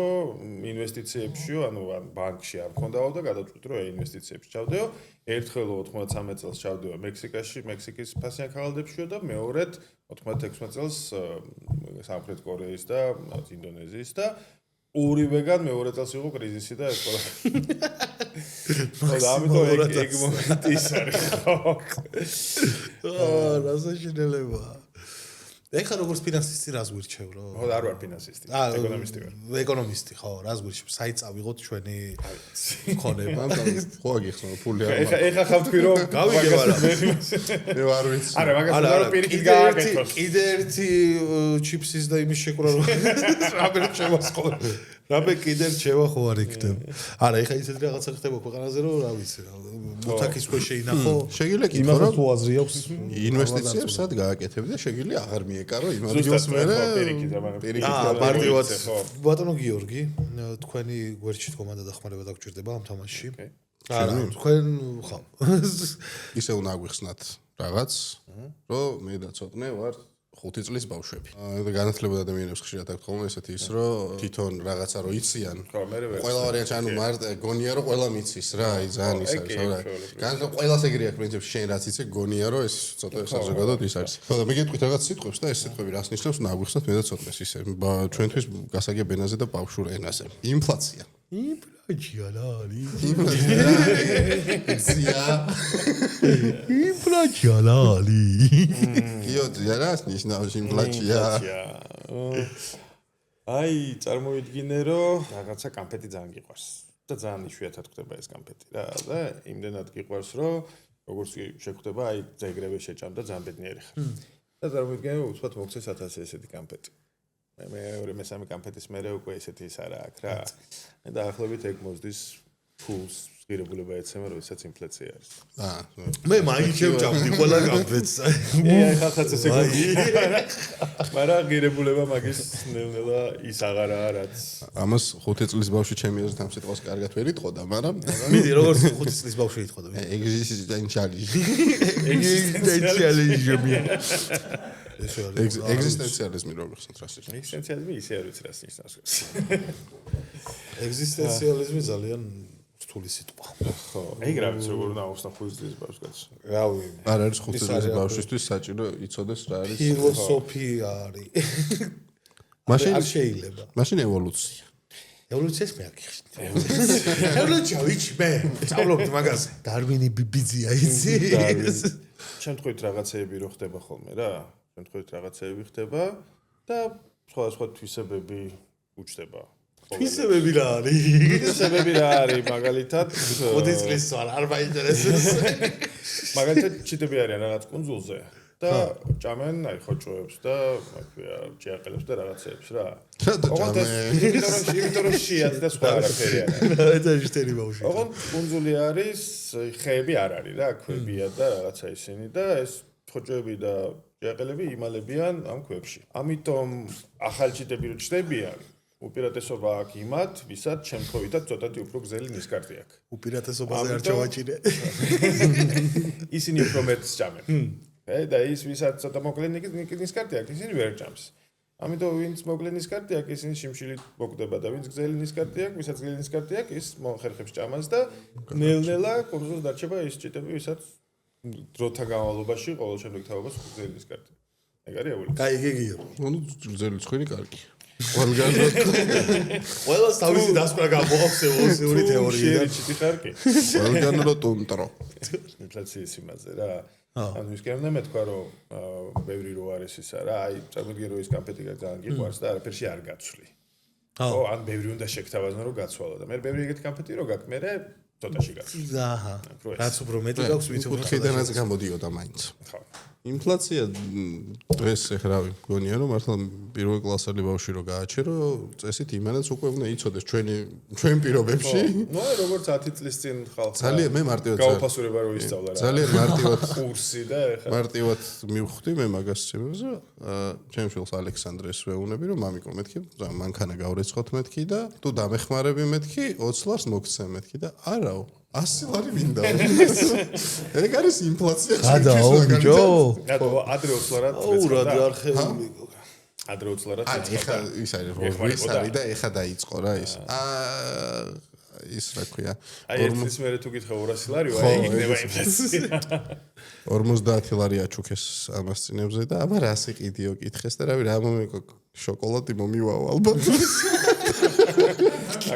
B: ინვესტიციებშიო, ანუ ბანკში არ მქონდაო და გადავწყვიტე რომ ინვესტიციებში ჩავდეო. ერთხელ 93 წელს ჩავდეო მექსიკაში, მექსიკის ფასიან ქაღალდებშიო და მეორედ 96 წელს სამხრეთ კორეის და ინდონეზიის და ორივეგან მეორე წელს იყო კრიზისი და ეს ყველა. და ამიტომ ეგ მომენტი ის არის ხო?
C: რა საშინელებაა. ეხლა როგორც ფინანსისტი რას გვირჩევ რო?
B: ხო, არ ვარ ფინანსისტი, ეკონომისტი ვარ.
C: ეკონომისტი ხო, რას გვირჩევ? საით წავიღოთ ჩვენი ხონება?
A: ხო აგიხსნა ფული არ
B: ეხლა ხავ თქვი რომ
C: გავიგე არა.
A: მე არ ვიცი.
B: არა, მაგას რომ პირიქით გააკეთოს.
C: კიდე ერთი ჩიპსის და იმის შეკრა რო რაბე შემოსყო. რაბე კიდე რჩევა ხო არ იქნება. არა, ეხლა ისეთი რაღაცა ხდება ქვეყანაზე რომ რა ვიცი რა. მუთაკის ქვეშ შეინახო.
A: შეგიძლია კითხო
C: იმას
A: რომ
C: თუ აზრი აქვს
A: ინვესტიციებს სად გააკეთებდი და შეგიძლია აღარ მიეკარო იმ ადგილს მერე
C: პარტივად ბატონო გიორგი თქვენი გვერდში თქომა და დახმარება დაგჭირდება ამ თამაშში არა თქვენ ხო
A: ისე უნდა აგვიხსნათ რაღაც რომ მე და ცოტნე ვარ 5 წლის ბავშვები. განათლება ადამიანებს ხშირად აქვს ხოლმე ესეთი ის რომ თვითონ რაღაცა რო იციან. ყველა ვარიანტი ანუ მარტო გონია რომ ყველა მიცის რა, აი ძალიან ის არის, რა. განათლება ყველას ეგრე აქვს პრინციპში შენ რაც იცი გონია რომ ეს ცოტა საზოგადოებრივად ის არის. ხო და მე გეტყვით რაღაც სიტყვებს და ეს სიტყვები რას ნიშნავს, უნდა აგვიხსნათ მე და ცოტნეს ისე ჩვენთვის გასაგებ ენაზე და ბავშვურ ენაზე. ინფლაცია.
C: ინფლაციონალი.
A: ინფლაციონალი. იოძია რა ნიშნავს ინფლაცია?
B: აი, წარმოვიდგინე რომ რაღაცა კამფეტი ძალიან გიყვარს და ძალიან იშვიათად ხდება ეს კამფეტი რა და იმდენად გიყვარს რომ როგორც შეხვდება აი ზეგრევე შეჭამ და ძალიან ბედნიერი ხარ. და წარმოვიდგინე რომ უცბად მოგცეს 1000 ესეთი კამფეტი. მე მესამე კამფეტის მერე უკვე ესეთი ის არა აქვს რა. და ახლობით ეგ მოზდის ფულს ღირებულება ეცემა როდესაც ინფლაცია არის.
C: მე მაინც შევჭამდი ყველა კამფეტს.
B: ხალხაც ესე გონია. მაგრამ ღირებულება მაგის ნელ-ნელა ის აღარაა რაც.
A: ამას 5 წლის ბავშვი ჩემი აზრით ამ სიტყვას კარგად ვერ იტყოდა, მაგრამ
C: მიდი როგორც 5 წლის ბავშვი იტყოდა. ეგზისტენციალიზმი. ეგზისტენციალიზმი როგორ ხსნათ რას ნიშნავს?
B: ეგზისტენციალიზმი ისე არ ვიცი რას ნიშნავს.
C: ეგზისტენციალიზმი ძალიან რთული სიტყვა.
B: ხო, ეგ რა ვიცი როგორ უნდა აუხსნა 5 წლის ბავშვს.
C: რავი.
A: არ არის 5 წლის ბავშვისთვის საჭირო იცოდეს რა არის
C: ფილოსოფია არის.
A: მაშინ
C: არ შეიძლება.
A: მაშინ ევოლუცია.
C: ევოლუციას მე არ გიხსნით. ევოლუცია ვიცი მე. სწავლობთ მაგაზე. დარვინი ბიბიძია იცი?
B: შემთხვევით რაღაცეები რო ხდება ხოლმე რა. შემთხვევით რაღაცეები ხდება და სხვა თვისებები უჩნდება.
C: თვისებები რა არის?
B: თვისებები რა არის მაგალითად?
C: 5 წლის ვარ, არ მაინტერესებს.
B: მაგალითად ჩიტები არიან რაღაც კუნძულზე და ჭამენ აი ხოჭოებს და აქვია ჭიაყელებს და რაღაცეებს რა. ოღონდ იმიტომ რომ შეად და სხვა არაფერი არა.
C: ეთაში თერი ბავშვი.
B: ოღონდ კუნძული არის, ხეები არ არის რა, ქვებია და რაღაცა ისინი და ეს ხოჭოები და ჭიაყელები იმალებიან ამ ქვებში. ამიტომ ახალ ჩიტები რო ჩნდებიან უპირატესობა აქვს იმათ, ვისაც შემთხვევითად ცოტათი უფრო გზელი ნისკარტი აქვს.
C: უპირატესობაზე არ ჩავაჭირე.
B: ისინი უფრო მეტს ჭამენ. და ის ვისაც ცოტა მოკლე ნისკარტი აქვს, ისინი ვერ ჭამს. ამიტომ ვინც მოკლე ნისკარტი აქვს, ისინი შიმშილით მოკვდება და ვინც გზელი ნისკარტი აქვს, ვისაც გზელი ნისკარტი აქვს, ის მოხერხებს ჭამას და ნელ-ნელა კუნძულს დარჩება ის ჭიტები, ვისაც დროთა განმავლობაში ყოველ შემდგომ თაობას გზელი ნისკარტი. ეგ არის ევოლუცია.
C: კაი, გიგიო.
A: ნუ ძელი ცხენი კარგი. ყველგანო
C: ყველას თავისი დასკვნა გამოაქვს ევოლუციური თეორიიდან.
B: შეერჩი ხარკი.
A: ყველგანო ტუნტრო.
B: ინფლაციის იმაზე რა. ანუ ის კერნა მეთქვა რომ ბევრი რო არის ისა რა, აი წარმოიდგინე რომ ის კამპეტი ძალიან გიყვარს და არაფერში არ გაცვლი. ო, ან ბევრი უნდა შეგთავაზო რომ გაცვალო და მე ბევრი ეგეთი კამპეტი რო გაქვს, მე ცოტაში გაცვლი.
C: აჰა. რაც უფრო მეტი გაქვს, მით უფრო
A: ხიდანაც გამოდიოდა მაინც.
B: ხო.
A: ინფლაცია დღეს ეხრავი გონია რომ მართლა პირველ კლასელი ბავშვი რო გააჩერო წესით იმანაც უკვე უნდა იცოდეს ჩვენ პირობებში.
B: ნუ როგორც 10 წლის წინ ხალხი
A: ძალიან მე მარტივად
B: გაუფასურება რო ისწავლა რა.
A: ძალიან მარტივად
B: კურსი და ეხლა
A: მარტივად მივხვდი მე მაგას ჩემზე. ჩემ შვილს ალექსანდრეს ვეუბნები რომ მამიკო მეთქი მანქანა გავრეცხოთ მეთქი და თუ დამეხმარები მეთქი 20 ლარს მოგცემ მეთქი და არაო 100 ლარი მინდა. ეგ არის ინფლაცია.
C: გადაო ბიჭო.
B: რატო ადრე 20 ლარად
C: ურად არხევი.
B: ადრე 20 ლარად
A: ეხა ის არის როლის არის და ეხა დაიწყო რა ის. ის რა ქვია.
B: აი ეს მე თუ გითხრა 200 ლარი ვაი ეგ იქნება ინფლაცია.
A: 50 ლარი აჩუქეს ამას წინებზე და აბა რას იყიდიო კითხეს და რავი რა მომეკო შოკოლადი მომივაო ალბათ.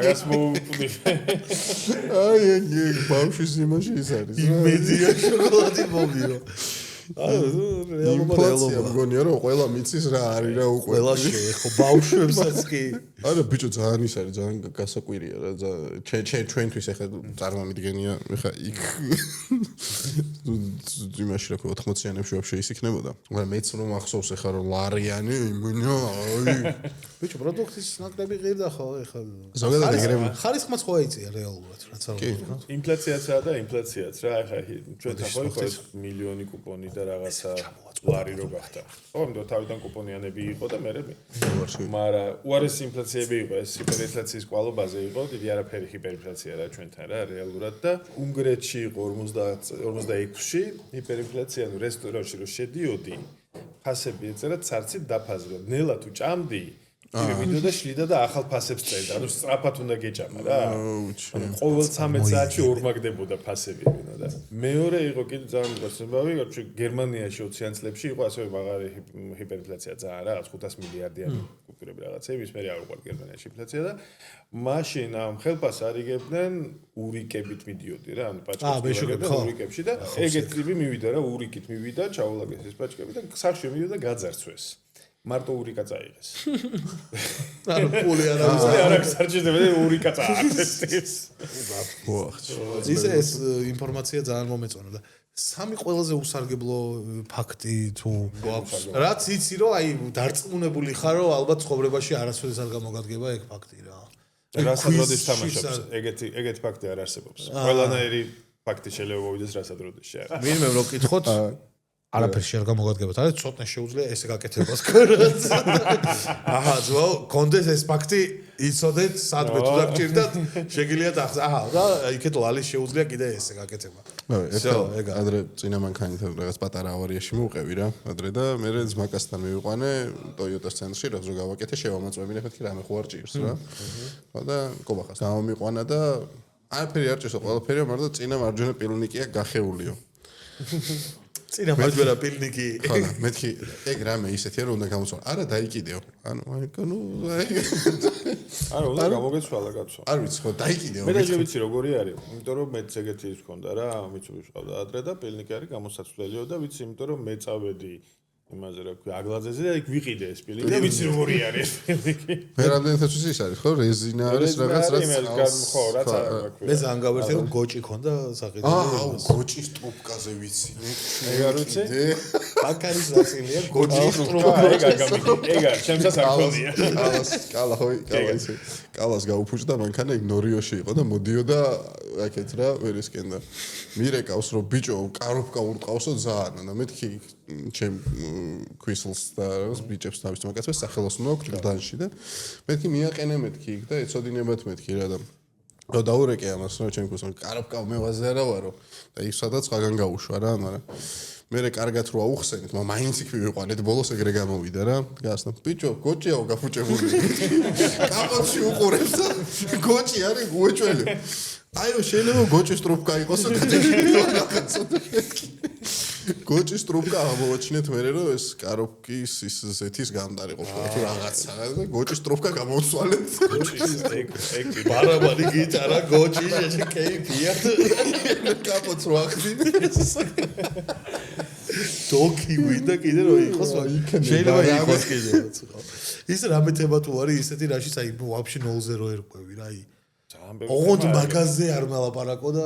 B: აგას მოუპდი.
A: აი ეგ ბავშვის იმაში ის არის.
C: იმედია შოკოლადი მომიო.
A: ინფლაცია მგონია რომ ყველა მიცის რა არის რა უკვე.
C: ყველა შეეხო ბავშვებსაც კი.
A: არა ბიჭო ძალიან ის არის ძალიან გასაკვირია რა ჩვენთვის ახლა წარმომიდგენია ახლა იქ იმაში რა ქვია 80-იანებში ვაფშე ის იქნებოდა. მაგრამ მეც რომ ახსოვს ახლა რომ ლარიანი იმენა აი
C: ბიჭო პროდუქტის ნაკლები ღირდა ხო ახლა.
A: ზოგადად ეგრევე
C: ხარისხმაც ხო აიწია რეალურად რაც არ ვთქვა.
B: ინფლაციაცაა და ინფლაციაც რა ახლა ჩვენ თახო მილიონი კუპონი და რაღაცა ლარი რო გახდა. ხო, მე თავიდან კუპონიანები იყო და მე მაგრამ უარესი ინფლაციები იყო, ეს ჰიპერინფლაციის კვალობაზე იყო, დიდი არაფერი ჰიპერინფლაცია რა ჩვენთან რა რეალურად და უნგრეთში იყო 46-ში ჰიპერინფლაცია, ანუ რესტორანში რო შედიოდი, ფასები ეწერა ცარცით დაფაზრა. ნელა თუ ჭამდი იგივე მიდოდა შლიდა და ახალ ფასებს წერდა. ანუ სწრაფად უნდა გეჭამა რა. ანუ ყოველ 13 საათში ორმაგდებოდა ფასები ვინა და მეორე იყო კიდე ძალიან გასწრებავი, რომ გერმანიაში 20-იან წლებში იყო ასევე მაღალი ჰიპერინფლაცია ძალიან რა, 500 მილიარდიანი კუპირები რაღაცები, ის მე არ უყვარ გერმანიაში ინფლაცია და მაშინ ამ ხელფას არიგებდნენ ურიკებით მიდიოდი რა, ანუ პაჭკებს ურიკებში და ეგეთ ტიპი მივიდა რა, ურიკით მივიდა, ჩაულაგეს ეს პაჭკები და სახში მივიდა და გაძარცვეს. მარტო ურიკა წაიღეს.
C: ანუ პული არ
B: აქვს არჩევა ურიკა წააღეს.
C: ეს ინფორმაცია ძალიან მომეწონა და სამი ყველაზე usargeblo ფაქტი თუ გვაქვს. რაც იცი რომ აი დარწმუნებული ხარ რომ ალბათ ცხოვრებაში არასოდეს არ გამოგადგება ეგ ფაქტი რა.
B: რასაც როდის თამაშობს ეგეთი ფაქტი არ არსებობს. ყველანაირი ფაქტი შეიძლება მოვიდეს რასაც როდის შეარ.
C: ვინმე რო კითხოთ არაფერში არ გამოგადგებათ. არა, ცოტნე შეუძლია ესე გაკეთებას ქრაც. აჰა, ძო, კონდეს ეს ფაქტი იცოდეთ, სადმე თუ დაგჭირდათ, შეგიძლიათ ახსა. აჰა, და იქეთ ლალის შეუძლია კიდე ესე გაკეთება.
A: ადრე წინა მანქანით რაღაც პატარა ავარიაში მოვყევი რა. ადრე და მე ძმაკასთან მივიყვანე Toyota-s ცენტრში, რაც რო გავაკეთე, შევამოწმებინე, მეთქი რამე ხო არ ჭირს რა. და კობახას გამომიყვანა და არაფერი არ ჭირსო, ყველაფერია, მაგრამ წინა მარჯვენა პილნიკია გახეულიო.
C: წინა მარჯვენა პილნიკი.
A: ხო, მეთქი ეგ რამე ისეთია რომ უნდა გამოსვა. არა დაიკიდეო. ანუ
B: არა, უნდა გამოგეცვალა კაცო.
A: არ ვიცი ხო, დაიკიდეო.
B: მე და ვიცი როგორი არის. იმიტომ რომ მეც ეგეთი ის მქონდა რა, მიცუბი ყავდა ადრე და პილნიკი არის გამოსაცვლილიო და ვიცი, იმიტომ რომ მე წავედი იმაზე რა ქვია, აგლაძეზე და იქ ვიყიდე ეს პილნიკი და ვიცი როგორი არის ეს პილნიკი.
A: ფერამდენთაც ის არის ხო, რეზინა არის რაღაც
B: ხო, რაც არ ქვია.
C: მე ძალიან გავერთე რომ გოჭი ქონდა საყიდო.
A: აუ, გოჭის ტრუბკაზე ვიცი.
B: ეგ არ ვიცი?
C: ბაკარის ნაწილია გოჭის
B: ტრუბკა. ეგ არის, ჩემსაც არ ქონია.
A: კალას გაუფუჭდა მანქანა იქ ნორიოში იყო და მოდიოდა აქეთ რა, ვერისკენ და მირეკავს რომ ბიჭო, კაროფკა ურტყავსო ძალიან და მეთქი ჩემ ქვისლს და რაღაც ბიჭებს თავის მაგაცებს სახელოსნო აქვს გდანში და მეთქი მიაყენე მეთქი იქ და ეცოდინებათ მეთქი რა და რო დაურეკე ამას რა ჩემ ქვისლს კაროფკა მევაზე არა ვარო და ის სადაც ხაგან გაუშვა რა მაგრამ მე კარგად რო აუხსენით მაგრამ მაინც იქ ვიყვანეთ ბოლოს ეგრე გამოვიდა რა გასნა ბიჭო გოჭიაო გაფუჭებული კაპოტში უყურებს და გოჭი არის გუეჭველი აი შეიძლება გოჭის ტრუბკა იყოსო გადაგიო რაღაცა გოჭის ტრუბკა აღმოაჩინეთ მე რომ ეს კაროფკის ის ზეთის გამდარი ყოფილა თუ რაღაცა და გოჭის ტრუბკა გამოვცვალეთ
B: ეგ
C: ბარაბანი გიტარა გოჭი KPია კაპოც რო ახდი დოკი ვიდა კიდე რო იყოს შეიძლება იყოს კიდე ის რამე თემა თუ არის ისეთი რაშიც აი ვაფშე 0-0 ერკვევი რა აი ოღონდ მაგაზე არ მალაპარაკო და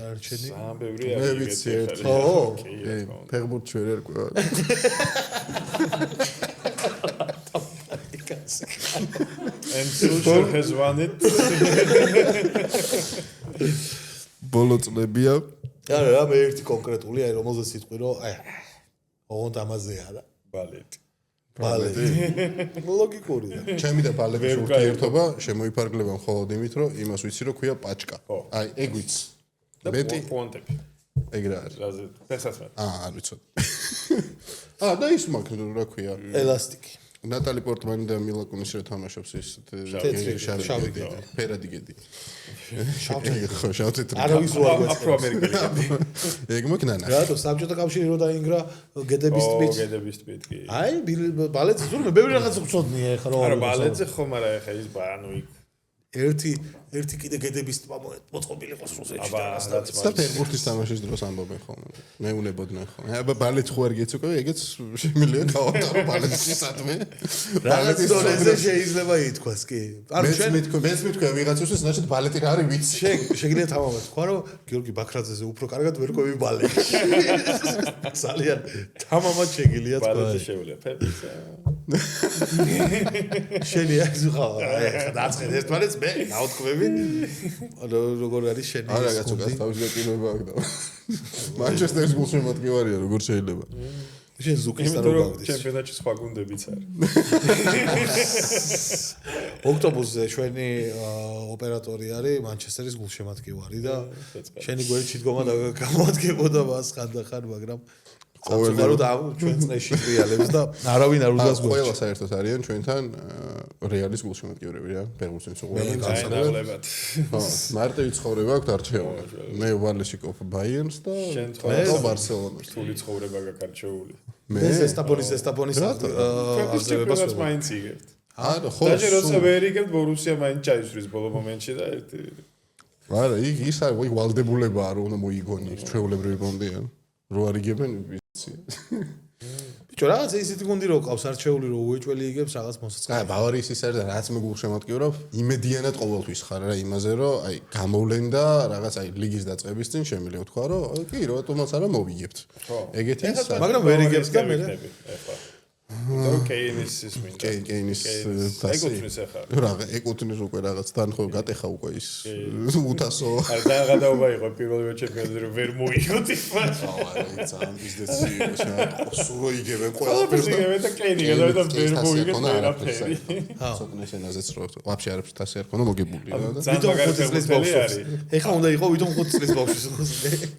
C: არ ჩენი
B: ძალიან ბევრი
A: მე ვიცი ერთ ფეხბურთი ვერ ერკვევა
B: and social has won it
A: ბოლო წლებია
C: არა რა მე ერთი კონკრეტული აი რომელზეც იტყვი რომ აი ოღონდ ამაზე არა
B: ბალეტი
C: ლოგიკურია
A: ჩემი და ბალეტის ურთიერთობა შემოიფარგლება მხოლოდ იმით რომ იმას ვიცი რომ ქვია პაჭკა აი ეგ ვიცი მეტი
B: პონტები
A: ეგ რა არის
B: რაზე ფესასმე
A: არ ვიცოდი და ის მაგ რა ქვია
C: ელასტიკი
A: ნატალი პორტმანი და მილა კუნის რო თამაშობს ის შავი ფერადი გედი ხო შავი
C: არავის რო არ
B: აფრო-ამერიკელი
A: ეგ მოკნანა
C: რატო საბჭოთა კავშირი რო დაინგრა გედების თვით
B: გედების თვით კი
C: აი ბალეტზე ზურმე ბევრი რაღაც უცოდნია ეხლა რო
B: არა ბალეტზე ხომ არა ეხა ის ანუ იქ
C: ერთი კიდე გედების თვა მოწყობილი იყოს რუსეთში და
B: აბა
A: და ფეხბურთის თამაშის დროს ამბობენ ხოლმე მეუნებოდნენ ხოლმე აბა ბალეტ ხო არ გეცოკო ეგეც შემიძლია გავატარო ბალეტისადმე
C: რაღაც დონეზე შეიძლება ითქვას კი
A: ანუ მეც მithქვია ვიღაცას значит ბალეტი რა არის ვიცი
C: შეგიძლია თამამად თქვა რომ გიორგი ბაქრაძეზე უფრო კარგად ვერ ყვევი ბალეტში ძალიან თამამად შეგიძლია თქვა
B: ბალეტზე შეუძლია ფეხბურთზე
C: შენი ეს ხა დაწყეთ ერთმანეთს მე გავთქვები როგორ არის შენი
A: არა კაცო გასთავის გაკინოება აქ და მანჩესტერის გულშემატკივარია როგორ შეიძლება
C: შენ ზუკის და
B: რომ ჩემპიონატში სხვა გუნდებიც არის
C: ოქტომბერზე ჩვენი ოპერატორი არის მანჩესტერის გულშემატკივარი და შენი გვერდში დგომა და გამოადგებოდა მას ხანდახან მაგრამ ყოველდღე და ჩვენ წნეში რეალებს და არავინ არ უძას გვერდში
A: ყველა საერთოდ არიან ჩვენთან რეალის გულშემატკივრები რა ფეხბურთის უყურებენ
B: განსაკუთრებად
A: ხო მარტივი ცხოვრება აქვს არჩეული მე ვალეშიკოფ ბაიერნს და
B: მე
A: ბარსელონას
B: რთული ცხოვრება გაქვს არჩეული
C: მე ესტაპონის
B: აღზევებას მაინც იგებთ
A: არა ხო
B: დაჟე როცა ვერ იგებთ ბორუსია მაინც ჩაისვრის ბოლო მომენტში და ერთი
A: არა ის არის ვალდებულებაა რომ უნდა მოიგონი ჩვეულებრივი გონდიან რო არ იგებენ ვიცი
C: ბიჭო რაღაც ისეთი გუნდი რო ყავს არჩეული რო უეჭველი იგებს რაღაც მოსაწყალს
A: აი ბავარიის ის არის და რაც მე გულშემატკივრობ იმედიანად ყოველთვის ხარ რა იმაზე რომ აი გამოვლენ და რაღაც აი ლიგის დაწყების წინ შემიძლია ვთქვა რომ კი რატომაც არა მოვიგებთ ეგეთი
C: მაგრამ ვერ იგებს და მე
B: ეხლა კეინის ის მინდა
A: კეინის
B: ეკუთვნის ახლა
A: რა ეკუთვნის უკვე რაღაც თან ხო გატეხა უკვე ის უთასო
B: არ დაღადაობა იყო პირველივე ჩემპიონატზე რომ ვერ მოიგოთ ის მატჩი
A: არა ის ძალიან ბიზნესი სურო იგებენ ყველაფერს
B: და კეინი გადავიდა ვერ მოიგეთ არაფერი
A: სოკნეს ენაზეც რო ვაფშე არაფერს თასი არ ქონდა მოგებული რა და
C: ვიდრე 5 წლის ბავშვი ეხლა უნდა იყო ვიდრე 5 წლის ბავშვი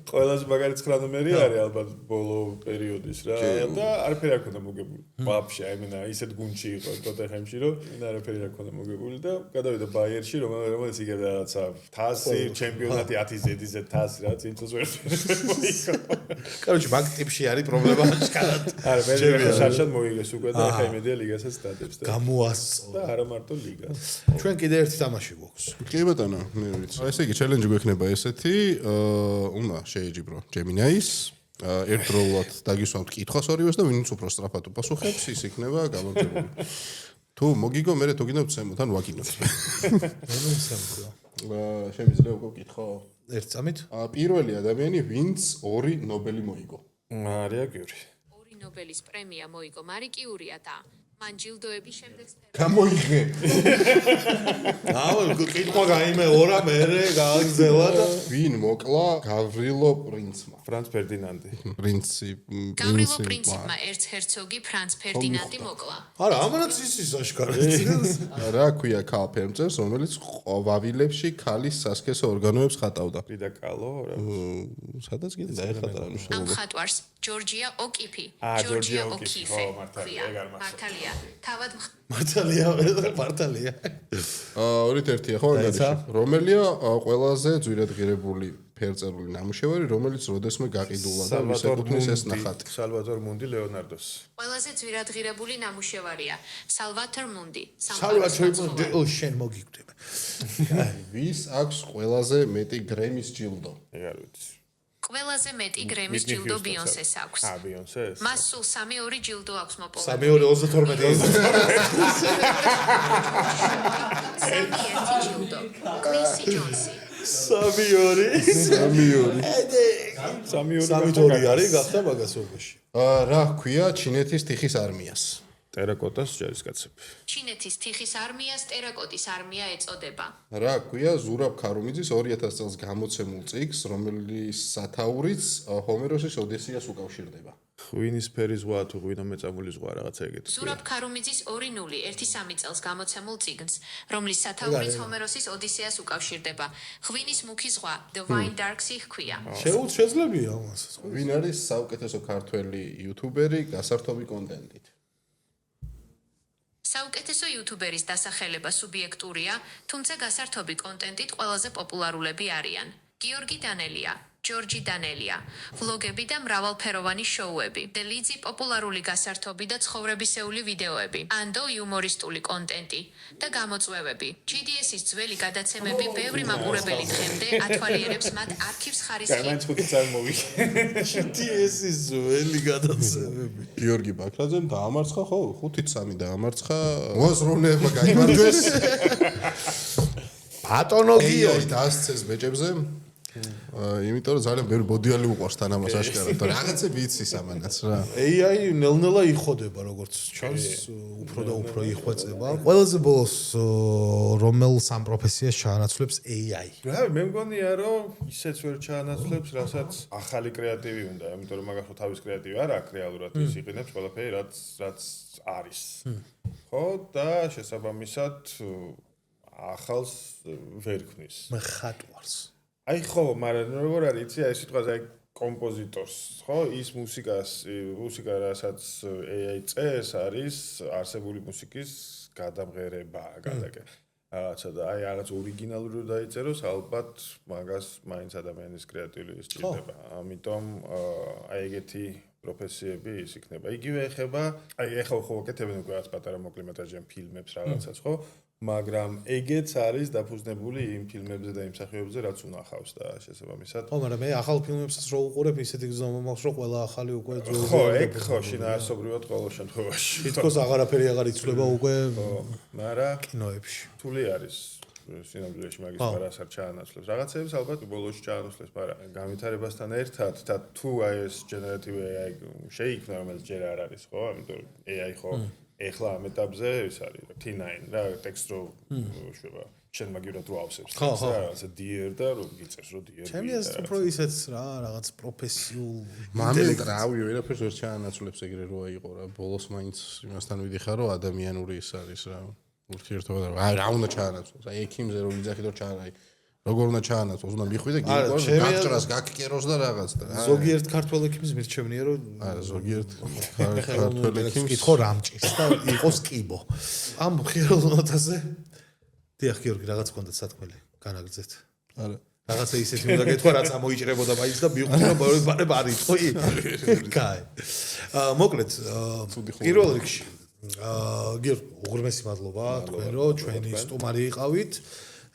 B: ყველაზე მაგარი 9 ნომერი არის ალბათ ბოლო პერიოდის რა და არაფერი არ ქონდა მოგებული ვაფშე აი მენა ისეთ გუნდში იყო ტოტენჰემში რომ არაფერი არ ქონდა მოგებული და გადავიდა ბაიერში რომელიც იგებდა რაღაცა თასი ჩემპიონატი 10 ზედიზე თასი რა წინ წელს ვერ მოიგო
C: კაროჩი მაგ ტიპში არის პრობლემა ჩქარად
B: არა მე შარშად მოიგეს უკვე და ხა იმედია ლიგასაც დადებს და
C: გამოასწო
B: და არა მარტო ლიგას
C: ჩვენ კიდე ერთი თამაში გვაქვს
A: კი ბატონო მე ვიცი ესე იგი ჩელენჯი გვექნება ესეთი უნდა შეეჯიბრო ჯემინაის ერთდროულად დაგისვამთ კითხვას ორივეს და ვინც უფრო სწრაფად უპასუხებს ის იქნება გამარჯვებული თუ მოგიგო მე თუ გინდა ვცემოთ ან ვაკინოთ შემიძლია უკვე ვკითხო
C: ერთ წამით
A: პირველი ადამიანი ვინც 2 ნობელი მოიგო
B: მარია კიური
E: 2 ნობელის პრემია მოიგო მარი კიურია და მან ჯილდოების შემდეგ
A: გამოიღე
C: კითხვა გაიმე ორა მერე გააგზელა და
A: ვინ მოკლა გავრილო პრინცმა
B: ფრანც ფერდინანდი
E: გავრილო პრინცმა ერცჰერცოგი ფრანც ფერდინანდი მოკლა
C: არა ამანაც ის აშკარად
A: რა ქვია ქალფერმწერს რომელიც ყვავილებში ქალის სასქესო ორგანოებს ხატავდა
B: და კალო რა
A: სადაც კიდე დაეხატა რა
E: ამ ხატვარს ჯორჯია ოკიფი
B: ჯორჯია ოკიფი
E: ხო მართალია თავად
C: მართალია
A: 2-1 ხოანგარიში რომელია ყველაზე ძვირად ღირებული ფერწერული ნამუშევარი, რომელიც როდესმე გაყიდულა და ვის ეკუთვნის ეს ნახატი.
B: სალვადორ მუნდი ლეონარდოს.
E: ყველაზე ძვირადღირებული ნამუშევარია სალვადორ მუნდი.
C: შენ მოგიკვდება.
A: ვის აქვს ყველაზე მეტი გრემის ჯილდო?
B: ეგ არ ვიცი.
E: ყველაზე მეტი გრემის ჯილდო ბიონსეს აქვს.
B: ბიონსეს?
E: მას სულ 3-2 ჯილდო აქვს მოპოვებული.
C: 3-2
E: ჯილდო. კვინსი ჯონსი.
B: 3-2
C: არის გახდა მაგას ოგოში.
A: რა ჰქვია ჩინეთის თიხის არმიას?
B: ტერაკოტას ჯარისკაცები.
E: ჩინეთის თიხის არმიას ტერაკოტის არმია ეწოდება.
A: რა ჰქვია ზურაბ ქარუმიძის 2000 წელს გამოცემულ წიგნს, რომელიც სათაურიც ჰომეროსის ოდესიას უკავშირდება?
B: ღვინის ფერი ზღვა თუ ღვინო მეწამული ზღვა რაღაცა ეგეთი.
E: ზურაბ ქარუმიძის 2-0-1-3 წელს გამოცემულ წიგნს, რომლის სათაურიც ჰომეროსის ოდისეას უკავშირდება. ღვინის მუქი ზღვა, The Wine Darks-ი ჰქვია.
C: შეუძლებელია ამას.
A: ვინ არის საუკეთესო ქართველი იუთუბერი გასართობი კონტენტით?
E: საუკეთესო იუთუბერის დასახელება სუბიექტურია, თუმცა გასართობი კონტენტით ყველაზე პოპულარულები არიან. გიორგი დანელია, ჯორჯი დანელია, ვლოგები და მრავალფეროვანი შოუები, დელიზი პოპულარული გასართობი და ცხოვრებისეული ვიდეოები, ანდო იუმორისტული კონტენტი და გამოწვევები. GDS-ის ძველი გადაცემები ბევრი მაყურებელი დღემდე ათვალიერებს მათ არქივს ხარისხი.
B: მაინც ხუთი წარმოვიქ.
C: GDS-ის ძველი გადაცემები.
A: გიორგი ბაქრაძემ დაამარცხა, ხო, 5-3 დაამარცხა. მოაზროვნეებმა გაიმარჯვეს.
C: ბატონო
A: გიორგი დაასცეს ბეჭებზე. იმიტომ რომ ძალიან ბევრი ბოდიალი უყვარს თან ამას აშკარად. რაღაცები იცის ამანაც რა.
C: AI ნელ-ნელა იხოდება როგორც ჩანს, უფრო და უფრო იხვეწება. ყველაზე ბოლოს რომელ სამ პროფესიას ჩაანაცვლებს AI?
B: რა, მე მგონია რომ ისეც ვერ ჩაანაცვლებს, რასაც ახალი კრეატივი უნდა, იმიტომ რომ მაგას თავის კრეატივი არ აქვს რეალურად ის იყინებს ყველაფერი რაც არის. ხო და შესაბამისად ახალს ვერ ქმნის.
C: მე ხატვარს.
B: აი ხო, მაგრამ როგორ არის, იცი, აი სიტყვაზე აი კომპოზიტორს, ხო, ის მუსიკა რასაც AI წეს არის არსებული მუსიკის გადამღერება, რაღაცა და აი რაღაც ორიგინალური დაიწეროს, ალბათ მაგას მაინც ადამიანის კრეატიული სჭირდება. ამიტომ აი ეგეთი პროფესიები ის იქნება. იგივე ეხება, აი ეხლა ხო ვაკეთებენ უკვე რაღაც პატარა მოკლემეტრაჟიან ფილმებს რაღაცას, ხო? მაგრამ ეგეც არის დაფუძნებული იმ ფილმებზე და იმ მსახიობებზე, რაც უნახავს და შესაბამისად.
C: ხო, მაგრამ მე ახალ ფილმებსაც რო უყურებ, ისეთი გზნობა მაქვს, რომ ყველა ახალი უკვე ძველი.
B: ხო, ეგ ხო, შინაარსობრივად ყოველ შემთხვევაში.
C: თითქოს აღარაფერი აღარ იცვლება უკვე
B: მაგრამ
C: კინოებში.
B: თული არის სინამდვილეში მაგის პარას არ ჩაანაცვლებს. რაღაცებს ალბათ ბოლოში ჩაანაცვლებს, მაგრამ განვითარებასთან ერთად და თუ აი ეს generative AI შეიქმნა, რომელიც ჯერ არ არის, ხო? ამიტომ AI ხო ეხლა ამ ეტაპზე ის არის T9 რა ტექსტ რო შვება შენ მაგივრად რო ავსებს რაღაცა dear და რო გიწევს რო dear
C: ჩემი ეს უფრო ისეც რა რაღაც პროფესიულ
A: მამეთ რავი ვერაფერს ვერ ჩაანაცვლებს ეგრე რო აიყო რა ბოლოს მაინც იმასთან ვიდიხარ რომ ადამიანური ის არის რა ურთიერთობა და რა უნდა ჩაანაცვლოს აი ექიმზე რო ვიძახი რომ ჩაანაი როგორ უნდა ჩაანაცვლოს უნდა მიხვიდე გიყვარს გაგჭრას გაგკეროს და რაღაც და
C: ზოგიერთ ქართველ ექიმს მირჩევნია რომ
A: ზოგიერთ ქართველ ექიმს
C: კითხო რამჭის და იყოს კიბო ამ მხიარულ ნოტაზე დიახ გიორგი რაღაც გქონდა სათქმელი განაგრძეთ
A: არა
C: რაღაცა ისეთი უნდა გეთქვა რაც ამოიჭრებოდა მაინც და მივხვდი რომ ბარებ არ იტყვი კაი მოკლედ პირველ რიგში გიორგი უღრმესი მადლობა თქვენ რომ ჩვენი სტუმარი იყავით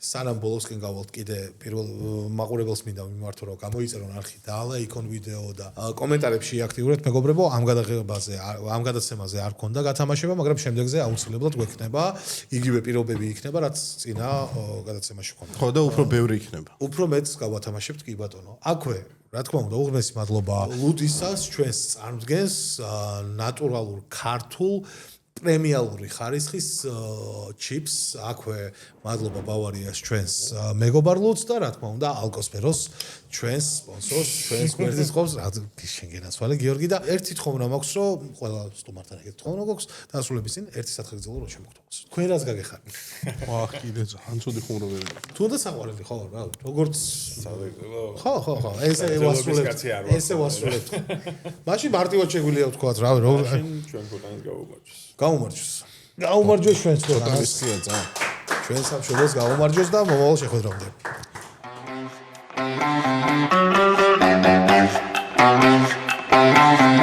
C: სანამ ბოლოსკენ გავალთ კიდე პირველ მაყურებელს მინდა მიმართო რომ გამოიწერონ არხი და ლაიქონ ვიდეო და კომენტარებში აქტიურეთ მეგობრებო ამ გადაღებაზე ამ გადაცემაზე არ ქონდა გათამაშება მაგრამ შემდეგზე აუცილებლად გვექნება იგივე პირობები იქნება რაც წინა გადაცემაში ქონდა
A: ხო და უფრო ბევრი იქნება
C: უფრო მეც გავათამაშებთ კი ბატონო აქვე რა თქმა უნდა უღრმესი მადლობა ლუდისას ჩვენს წარმოდგენს ნატურალურ ქართულ პრემიალური ხარისხის ჩიპს აქვე მადლობა ბავარიას ჩვენს მეგობარ ლუდს და რა თქმა უნდა ალკოსფეროს ჩვენს სპონსორს ჩვენს გვერდის ყავს რა შენ გენაცვალე გიორგი და ერთი თხოვნა მაქვს რომ ყველა სტუმართან ეგეთ თხოვნა გვაქვს დასრულების წინ ერთი სათხგრძელო რო შემოგთხოვოს თქვენ რაც გაგეხარით
A: ვახ კიდე ძალიან ცუდი ხუმრობები
C: თუნდაც საყვარელი ხო რა როგორც
B: სადეგელო
C: ხო ესე ვასრულებთ მაშინ მარტივად შეგვიძლია ვთქვათ რავი რომ
B: ჩვენ ქვეყანას
C: გაუმარჯოს ჩვენს ქვეყანას ჩვენ სამშობლოს გაუმარჯოს და მომავალ შეხვედრამდე Thank you.